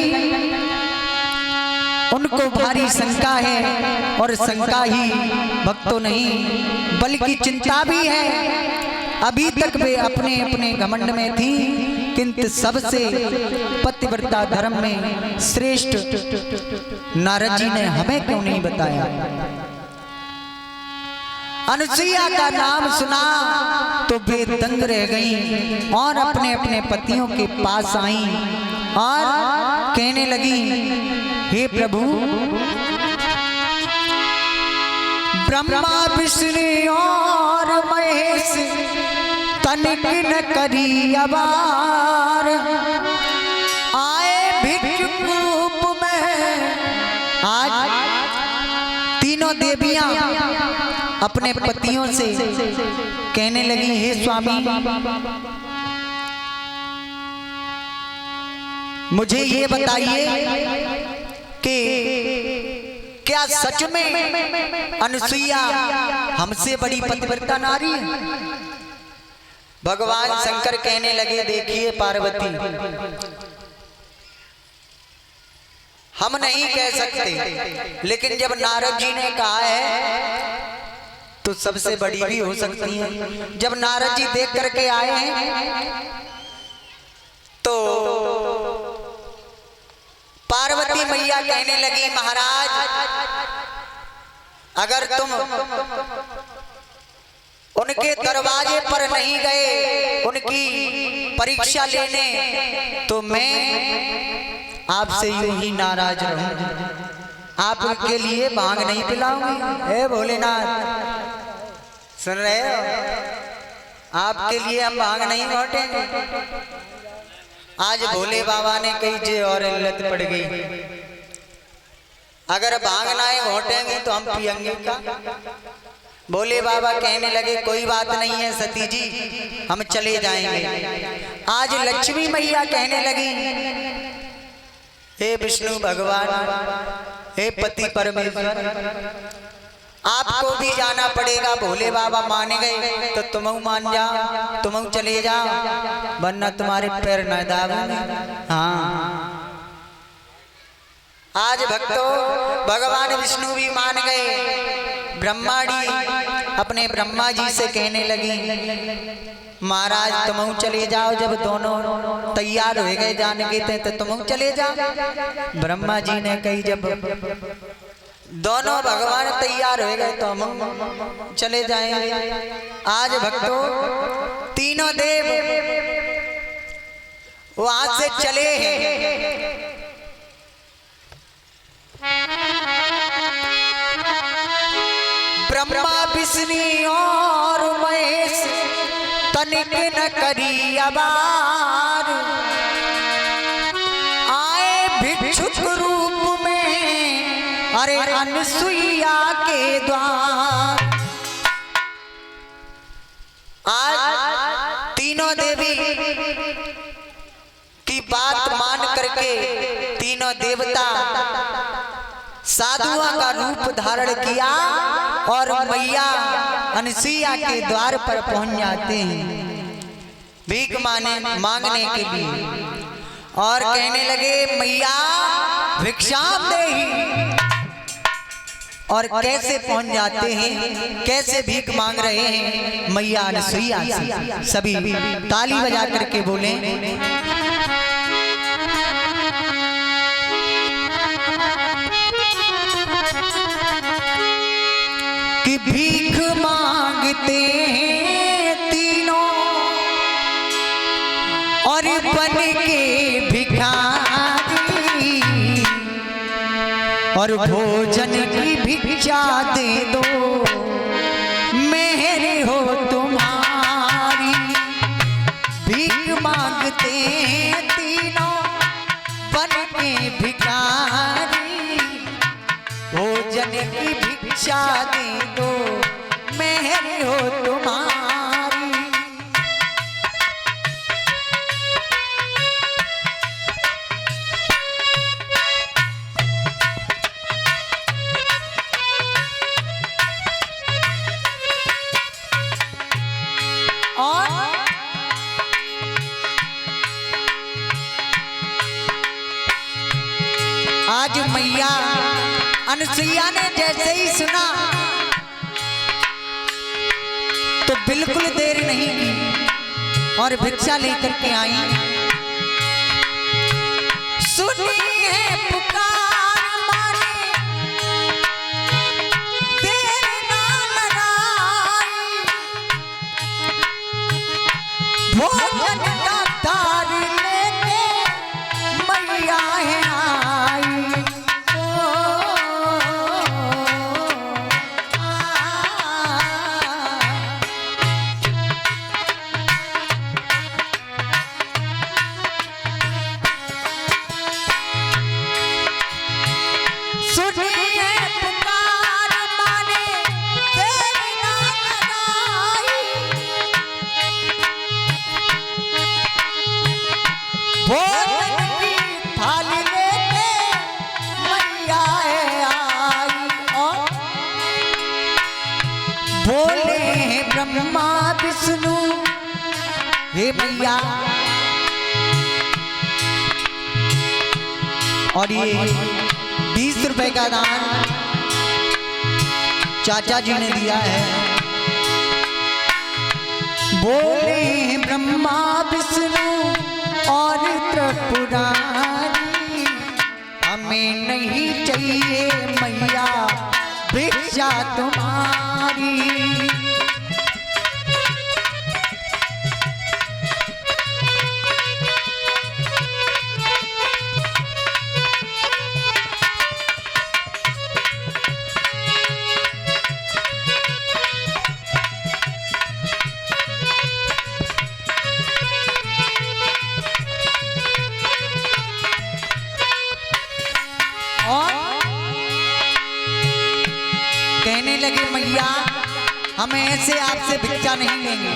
उनको भारी शंका है और शंका ही भक्तों नहीं बल्कि चिंता भी है। अभी तक वे अपने अपने घमंड में थी, किंतु सबसे पतिव्रता धर्म में श्रेष्ठ नारद जी ने हमें क्यों नहीं बताया। अनुसुईया का नाम सुना तो वे दंग रह गईं और अपने अपने पतियों के पास आईं और कहने लगी, हे प्रभु, ब्रह्मा विष्णु और महेश तनिक न करी अबार, आए भिक्षुक रूप में। आज तीनों देवियां अपने पतियों से कहने लगी, हे स्वामी, मुझे ये बताइए कि क्या सच में अनुसुईया हमसे बड़ी पतिव्रता नारी है। भगवान शंकर कहने लगे, देखिए पार्वती, हम नहीं कह सकते, लेकिन जब नारद जी ने कहा है तो सबसे बड़ी भी हो सकती है। जब नारद जी देख करके आए हैं तो पार्वती मैया कहने लगी, महाराज, अगर तुम उनके दरवाजे पर नहीं गए उनकी परीक्षा लेने तो मैं आपसे यूं ही नाराज रहूंगी। आप उनके लिए भांग नहीं पिलाऊंगी। हे भोलेनाथ, सुन रहे हो, आपके लिए हम भांग नहीं घोटेंगे। आज भोले बाबा ने कही जे और इल्लत पड़ गई, अगर भांग नहीं घोटेंगे तो हम पियेंगे का। भोले बाबा कहने लगे, कोई बात नहीं है सती जी, हम चले जाएंगे। आज लक्ष्मी मैया कहने लगी, हे विष्णु भगवान, हे पति परमेश्वर, आपको भी जाना पड़ेगा। भोले बाबा मान गए तो तुम मान जाओ, तुम चले जाओ, वरना तुम्हारे पैर न दाबूंगी। हाँ, आज भक्तों भगवान विष्णु भी मान गए। ब्रह्माणी अपने ब्रह्मा जी से कहने लगी, महाराज तुम चले जाओ। जब दोनों तैयार हो गए जाने के थे तो तुम चले जाओ। ब्रह्मा जी ने कही, जब दोनों भगवान तैयार हो गए तो हम चले जाएंगे। आज भक्तों तीनों देव वहां से चले हैं। ब्रह्मा विष्णु और महेश तनिक न करी अबार, आए भिक्षुक रूप में, अरे अनुसुईया के द्वार। आज तीनों देवी की बात मान करके तीनों देवता साधुओं का रूप धारण किया और मैया अनुसुईया के द्वार पर पहुंच जाते हैं भीख मांगने के लिए और कहने लगे, मैया भिक्षाम देहि। और कैसे पहुंच जाते हैं, कैसे भीख मांग रहे हैं मैया अनुसुईया से। सभी ताली बजा करके बोले, कि भीख मांगते हैं तीनों और बन के भिखारी, और भोजन की भिक्षा दे दो, मेहर हो तुम्हारी। भीख मांगते हैं तीनों बन के भिखारी, भोजन की भिक्षा दे दो, मेहर हो तुम्हारी। और आज मैया अनुसुईया ने जैसे ही सुना तो बिल्कुल देर नहीं की और भिक्षा लेकर के आई। सुनी है पुकार माने देर ना लगाई, भोजन का थाल लेके मैया है आई। सुनिए पुकार माने देर ना लगाई, भोजन की थाली लेके मैया आई। और बोले हैं ब्रह्मा विष्णु, हे मैया। और ये 20 रुपए का दान चाचा जी ने दिया है। बोले ब्रह्मा विष्णु और त्रिपुरारी, हमें नहीं चाहिए मैया भिक्षा तुम्हारी। और कहने लगे मैया हम ऐसे आपसे भिक्षा नहीं लेंगे।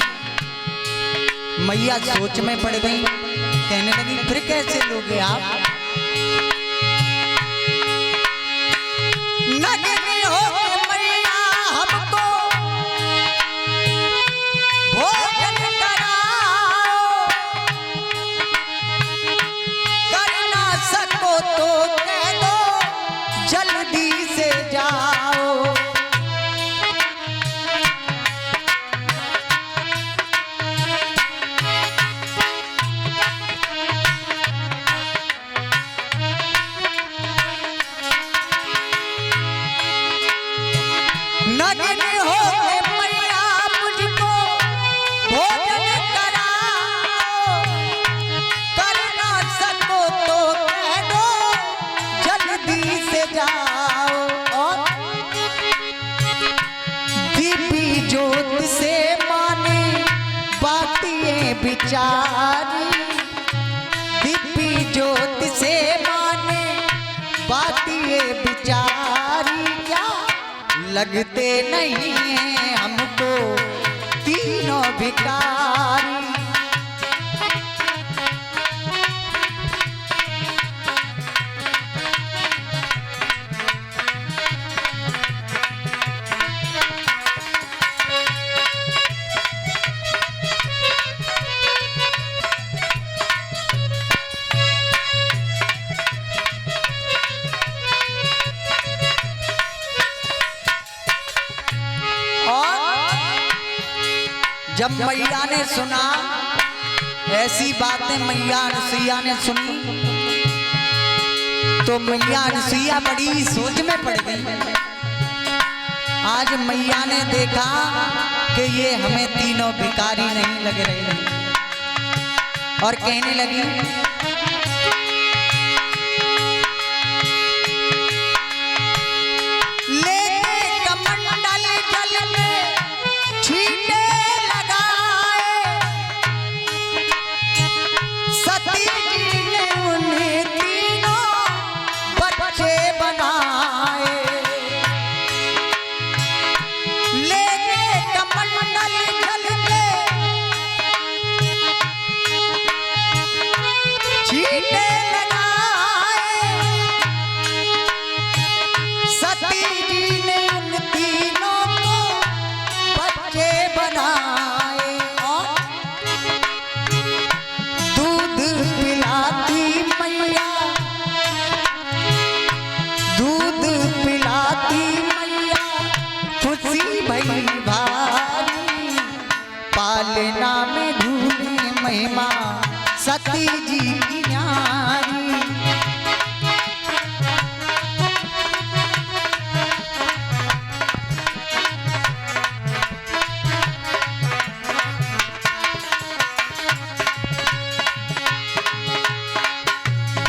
मैया सोच में पड़ गई, कहने लगी फिर कैसे लोगे आप? नगनी हो मैया हमको भोजन कराओ, कर ना सको तो कह दो जल्दी से जाओ। नगन हो मैया मुझको भोजन कराओ, कर ना सको तो कह दो जल्दी से जाओ। और दीपी ज्योत से माने बातें बिचारी, दीपी ज्योत से माने बातें बिचारी। क्या लगते नहीं हैं हमको तीनों भिखारी। जब मैया ने सुना ऐसी बातें, मैया अनुसुईया ने सुनी तो मैया अनुसुईया बड़ी सोच में पड़ गई। आज मैया ने देखा कि ये हमें तीनों भिखारी नहीं लग रहे और कहने लगी सती जी की न्यारी।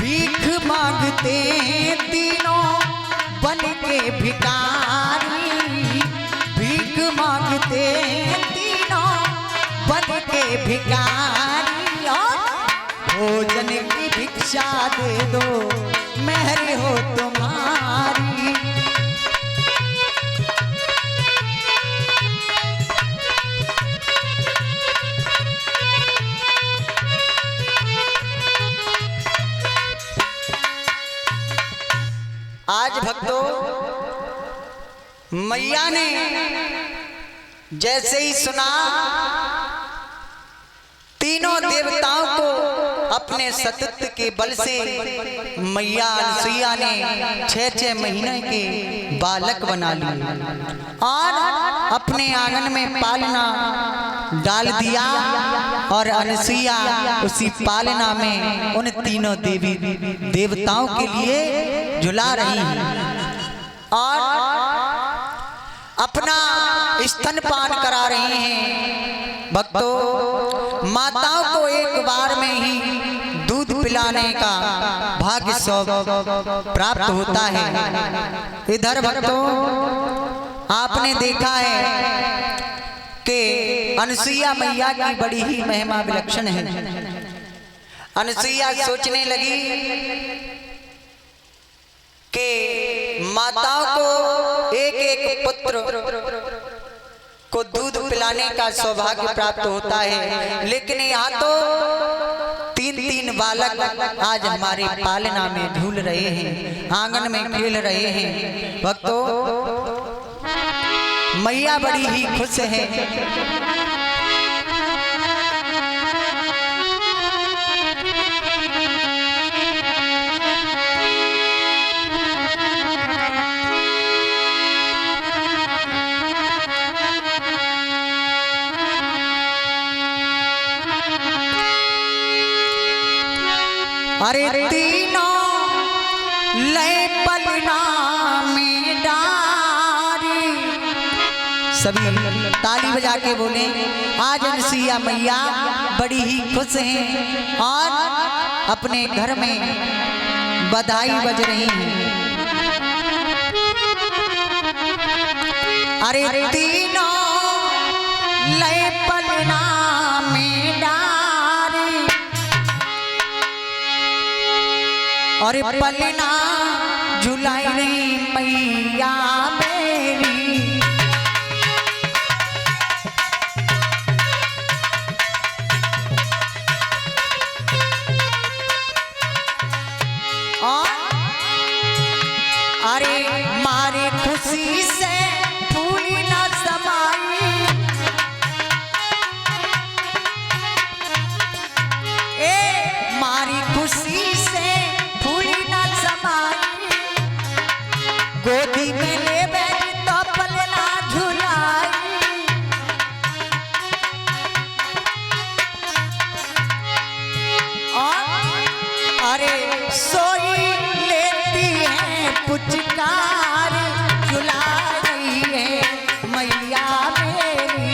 भीख मांगते तीनों बन के भिखारी, भीख मांगते तीनों बन के भिखारी। और भोजन की भिक्षा दे दो मेहर हो तुम्हारी। आज भक्तों मैया ने जैसे ही सुना तीनों देवताओं को अपने सतत्व के बल से मैया अनसुईया ने 6-6 महीने के बालक बना लिए और अपने आंगन में पालना डाल दिया। और अनसुईया उसी पालना में उन तीनों देवी देवताओं के लिए झुला रही हैं और अपना स्तनपान करा रही हैं। भक्तों माताओं को एक बार में ही दूध पिलाने का भाग्य प्राप्त होता है। इधर भक्तों आपने देखा है कि अनसुईया मैया की बड़ी ही महिमा विलक्षण है। अनसुईया सोचने लगी कि माताओं को एक एक पुत्र को दूध पिलाने का सौभाग्य प्राप्त होता है, लेकिन यहाँ तो 3-3 बालक आज हमारे पालना में झूल रहे हैं, आंगन में खेल रहे हैं। भक्तों मैया बड़ी ही खुश है। अरे तीनों लय पलना में डारी, सभी ताली बजा के बोले आज अनसुईया मैया बड़ी ही खुश हैं और अपने घर में बधाई बज रही है। अरे तीनों लय पलना में डारी और पलना झुलाई रही मैया मेरी। और अरे मारे खुशी से फूल न समाई, ए मारी खुशी से गोदी में ले बैठी तो पलना झुलाई। और अरे सोई लेती है पुचकार, झुला रही है मैया मेरी।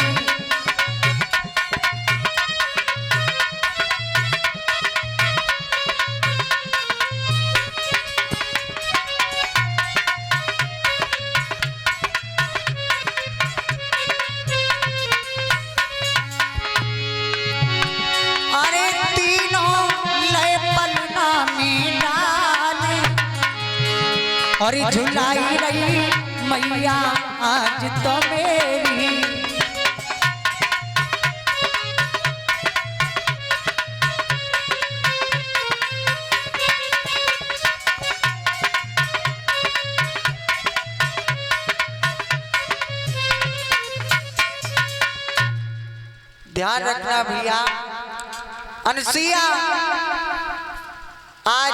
और झुलाई रही मैया आज तो मेरी। ध्यान रखना भैया, अनसुईया आज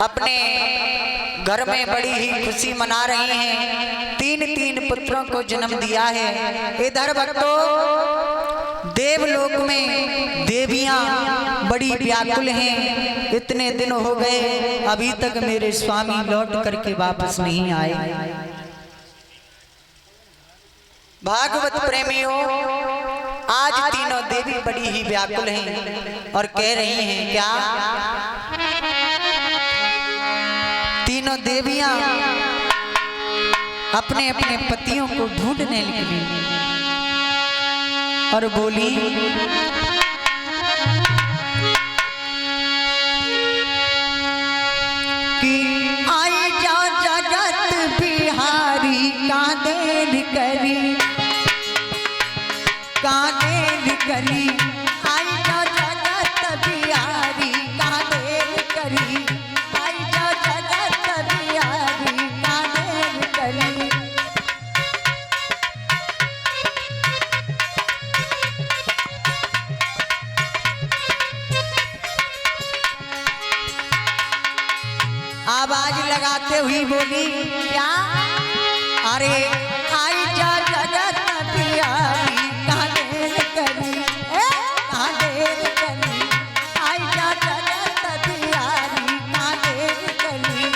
अपने घर में बड़ी ही खुशी मना रही हैं। 3-3 पुत्रों को जन्म दिया है। इधर भक्तों देवलोक में देवियां बड़ी व्याकुल हैं, इतने दिन हो गए अभी तक मेरे स्वामी लौट करके वापस नहीं आए। भागवत प्रेमियों, आज तीनों देवी बड़ी ही व्याकुल हैं और कह रही हैं क्या, तीनों देवियां अपने अपने पतियों को ढूंढने निकली और बोली कि आई जा जगत बिहारी का देर करी, का देर करी, आई जा जगत बिहारी का देर करी, आई जा जगत बिहारी का देर करी। आवाज लगाते हुई बोली क्या, अरे आई जा जगत बिहारी का देर करी, का देर करी, आई जा जगत बिहारी का देर करी।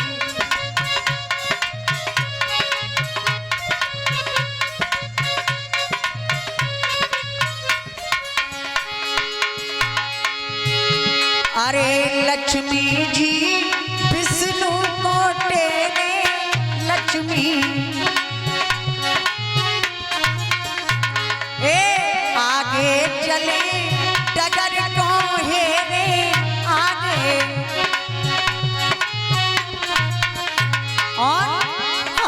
अरे लक्ष्मी जी विष्णु को तेरे, लक्ष्मी आगे चले डगर को हेरे, आगे और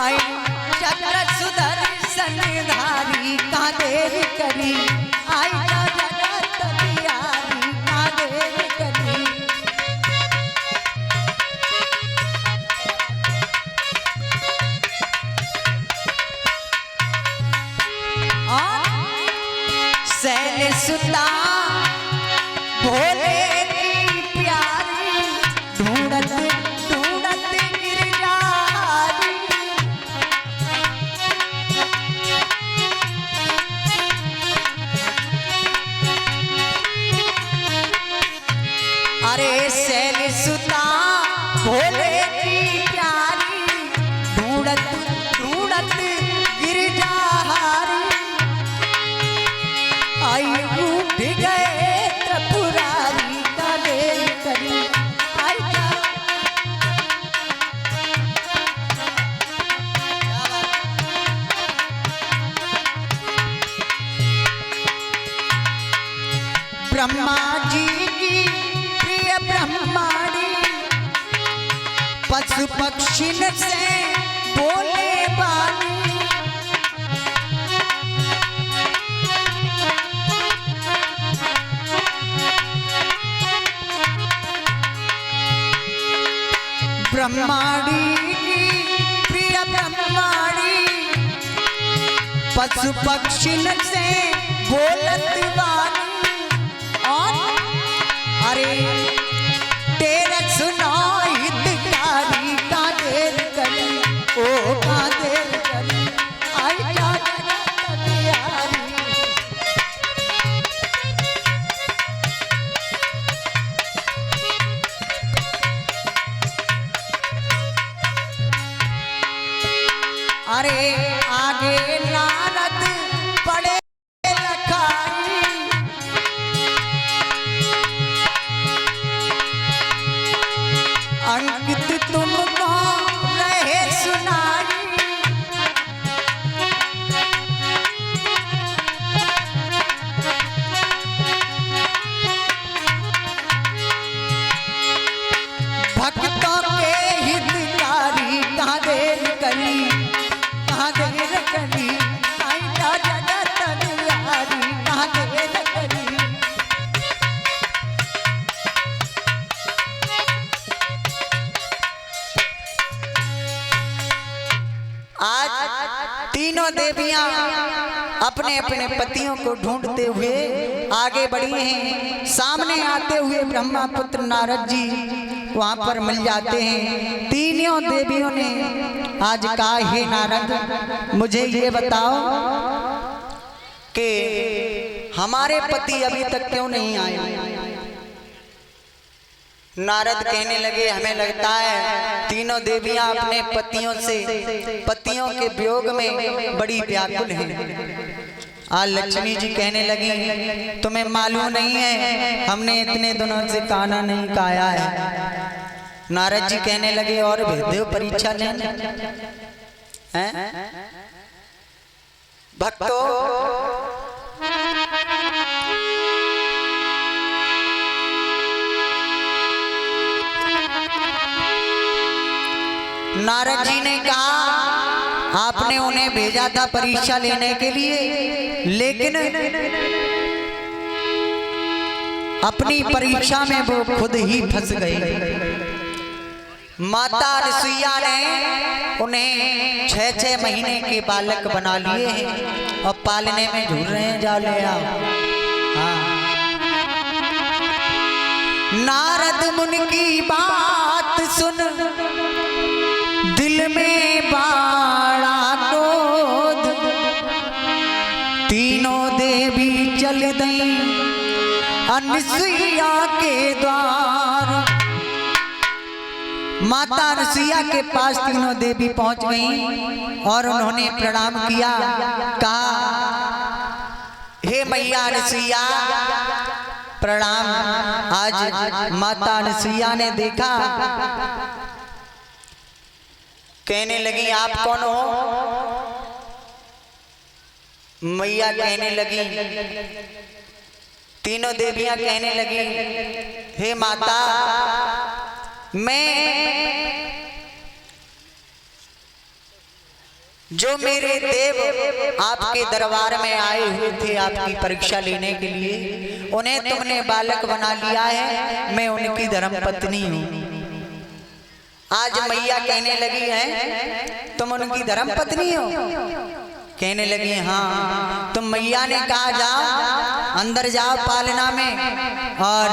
आई चक्र सुदर्शन धारी का देर करी, आई जा जगत बिहारी का देर करी। सैल सुता भोले की प्यारी, ढूंढत ढूंढत गिरजारी। अरे सैल सुता भोले की प्यारी, ढूंढत ढूंढत गिरजारी। आई उठ गए त्रिपुरारी का देर करी, आई जा। ब्रह्मा जी की प्रिय ब्रह्माणी, पशु पक्षी से बोले बानी। ब्रह्माणी की प्रिय ब्रह्माणी, पशु पक्षी से बोलत वाणी। और अरे तेरा सुनो हितकारी का देर करी, ओ का देर करी, आई जा जगत बिहारी। अरे आगे नारद पड़े लखाई, अंकित तुमको रहे सुनाई। भक्तों के हितकारी का देर करी, देर करी, आई जा जगत बिहारी का देर करी। आज तीनों देवियां अपने अपने पतियों को ढूंढते हुए आगे बढ़ी हैं। सामने आते हुए ब्रह्मा पुत्र नारद जी वहां पर मिल जाते हैं। तीनों देवियों ने आज कहा, हे नारद मुझे ये बताओ कि हमारे पति अभी तक क्यों नहीं आए। नारद कहने लगे हमें लगता है तीनों देवियां अपने पतियों के वियोग में बड़ी व्याकुल हैं। आज लक्ष्मी जी कहने लगी तुम्हें मालूम नहीं है हमने इतने दिनों से खाना नहीं खाया है। नारद जी कहने लगे और भेदो परीक्षा लेने हैं भक्तों। नारद जी ने कहा आपने उन्हें भेजा था परीक्षा लेने के लिए, लेकिन अपनी परीक्षा में वो खुद ही फंस गए। माता रसोईया ने उन्हें 6-6 महीने के बालक बना लिए हैं और पालने में झूल रहे हैं। जाओ ले आओ। हाँ। नारद मुनि की बात सुन दिल में बाड़ा क्रोध, तीनों देवी चल गई अनसुईया के द्वार। माता अनसुईया के पास तीनों देवी पहुंच गईं और उन्होंने प्रणाम किया। कहा हे मैया अनसुईया प्रणाम। आज माता अनसुईया ने देखा, कहने लगी आप कौन हो? मैया कहने लगी, तीनों देवियां कहने लगी हे माता मैं जो मेरे देव आपके दरबार में आए हुए थे आपकी परीक्षा लेने के लिए, उन्हें तुमने बालक बना लिया है, मैं उनकी धर्मपत्नी हूँ। आज मैया कहने लगी है तुम उनकी धर्मपत्नी हो? कहने लगी हाँ। तुम मैया ने कहा जाओ अंदर जाओ पालना में, और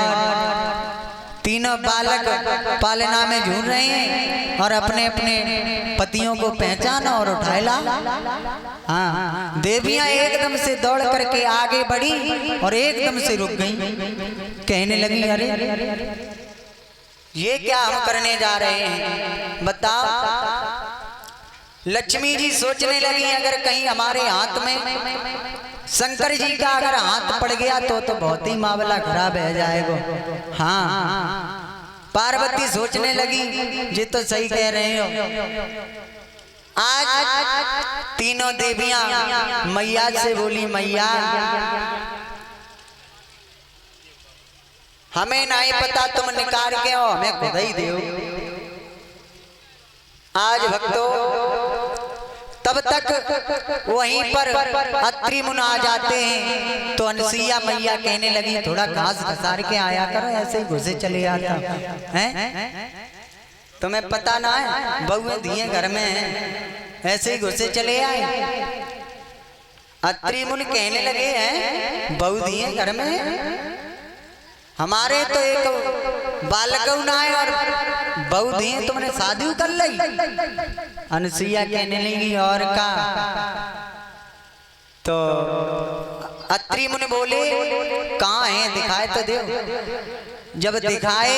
तीनों बालक पालना में झूल रहे हैं और अपने अपने पतियों को पहचाना और उठाए ला। हाँ। देवियां एकदम से दौड़ करके आगे बढ़ी और एकदम से रुक गईं। कहने लगी अरे ये क्या हम करने जा रहे हैं बताओ। लक्ष्मी जी सोचने लगी अगर कहीं हमारे हाथ में शंकर जी का अगर हाथ पड़ गया तो बहुत ही मामला खराब है जाएगा। हाँ। पार्वती सोचने लगी ये तो सही कह रहे हो। आज तीनों देवियां मैया से बोली मैया हमें नहीं पता तुम निकाल के हो, हमें खुद ही दो। आज भक्तों तब तक वहीं पर अत्रि मुनि आ जाते हैं तो अनसुईया मैया कहने लगी थोड़ा घास घसार के आया करो, ऐसे ही घुसे चले आता हैं। तुम्हें पता ना है बहुएं दिए घर में हैं, ऐसे ही घुसे चले आए। अत्रि मुनि कहने लगे हैं बहू दिए घर में, हमारे तो एक बालक ना है और बहू दिए तुमने शादी कर ली। अनसुईया कहने लगी और का तो अत्रि मुनि बोले कहाँ है दिखाए तो दो। जब दिखाए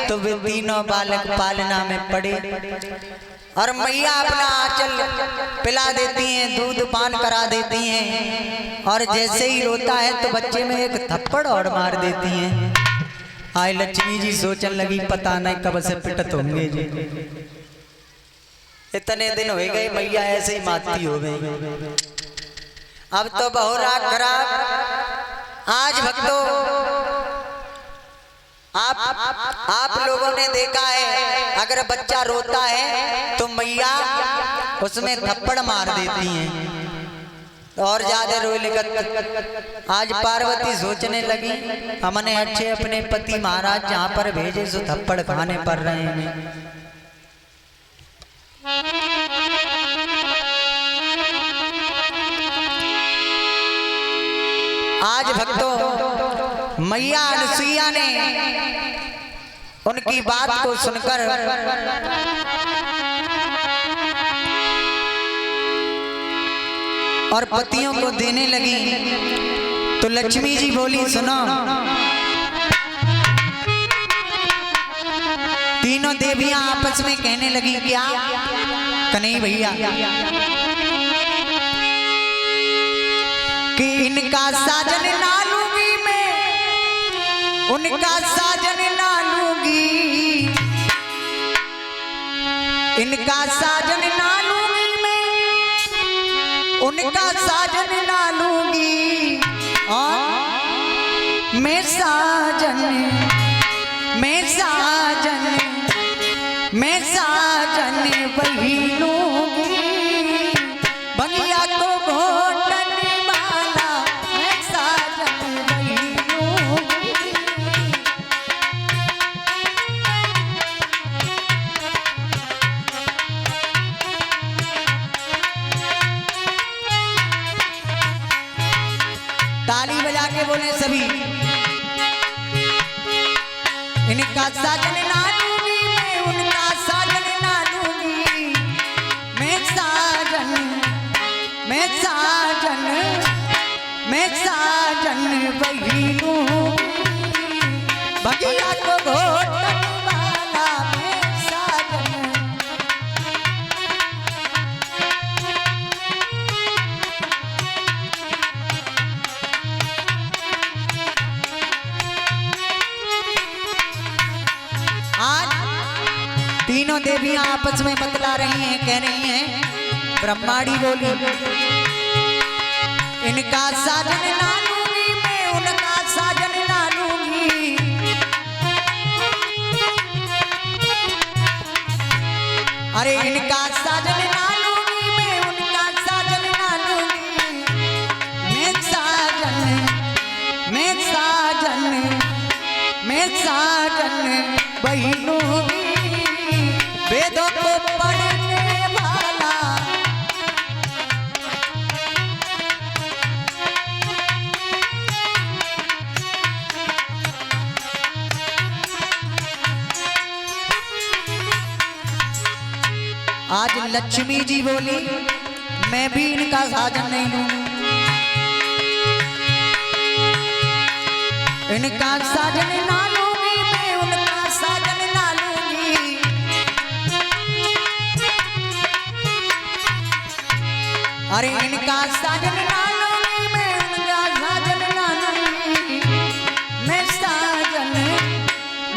तो वे तीनों बालक पालना में पड़े और मैया अपना आंचल पिला देती हैं, दूध पान करा देती हैं और जैसे ही रोता है तो बच्चे में एक थप्पड़ और मार देती हैं। आई लक्ष्मी जी सोचने लगी पता नहीं कब से पिटत होंगे जी, इतने दिन हो गए मैया ऐसे ही मारती हो गई। अब तो बहु राग खराब। आज भक्तों आप लोगों ने देखा है अगर बच्चा रोता है तो मैया उसमें थप्पड़ मार देती हैं और ज्यादा रोए लगत। आज पार्वती सोचने लगी हमने अच्छे अपने पति महाराज जहाँ पर भेजे सो थप्पड़ खाने पड़ रहे हैं। आज भक्तों मैया अनसुईया ने उनकी बात को सुनकर और पतियों को देने लगी तो लक्ष्मी जी बोली सुनो तीनों देवियां आपस में कहने लगी क्या कन्हैया भैया कि इनका साजन ना लूंगी मैं, उनका साजन ना लूंगी, इनका साजन ना लूंगी मैं, उनका साजन ना लूंगी। और मैं साजन, मैं साजन, मैं साजन वही लूंगी, बगिया को घोटन वाला मैं साजन वही लूंगी। ताली बजा के बोले सभी, इनका साजन ना लूंगी मैं, उनका साजन ना लूंगी, मैं साजन, मैं साजन, मैं साजन वही लूंगी, बगिया को घोटन वाला मैं साजन। तीनों देवियां आपस में बतला रही हैं, कह रही हैं। ब्रह्माड़ी बोली इनका साजन ना लूंगी मैं, उनका साजन ना लूंगी, अरे इनका साजन ना लूंगी मैं, उनका साजन ना लूंगी, मैं साजन, मैं साजन, मैं साजन वही लूंगी, वेदों को पढ़ने वाला। आज लक्ष्मी जी बोली मैं भी इनका साजन नहीं लूंगी, इनका साजन ना लूंगी मैं, उनका साजन ना लूंगी, अरे इनका साजन ना लूंगी मैं, उनका साजन ना लूंगी, मैं साजन,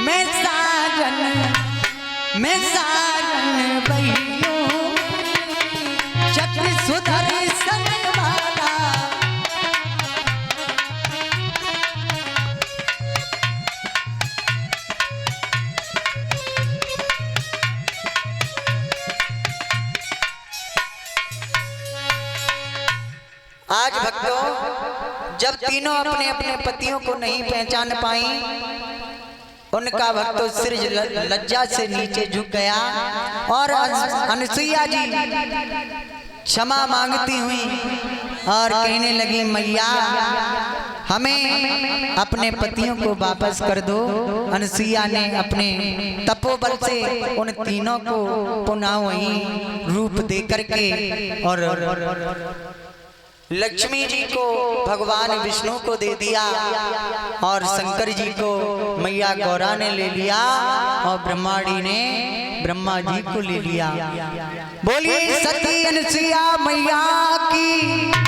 मैं साजन, मैं साजन वही लूंगी, चक्र सुदर्शन वाला। आज भक्तों जब तीनों अपने अपने पतियों को नहीं पहचान पाई, उनका भक्तों सिर लज्जा से नीचे झुक गया और अनसुईया जी क्षमा मांगती हुई और कहने लगी मैया हमें अपने पतियों को वापस कर दो। अनसुईया ने अपने तपोबल से उन तीनों को पुनः वही रूप दे करके और लक्ष्मी जी को भगवान विष्णु को दे दिया और शंकर जी को मैया गौरा ने ले लिया और ब्रह्माड़ी ने ब्रह्मा जी को ले लिया। बोलिए सती अनसुईया मैया की।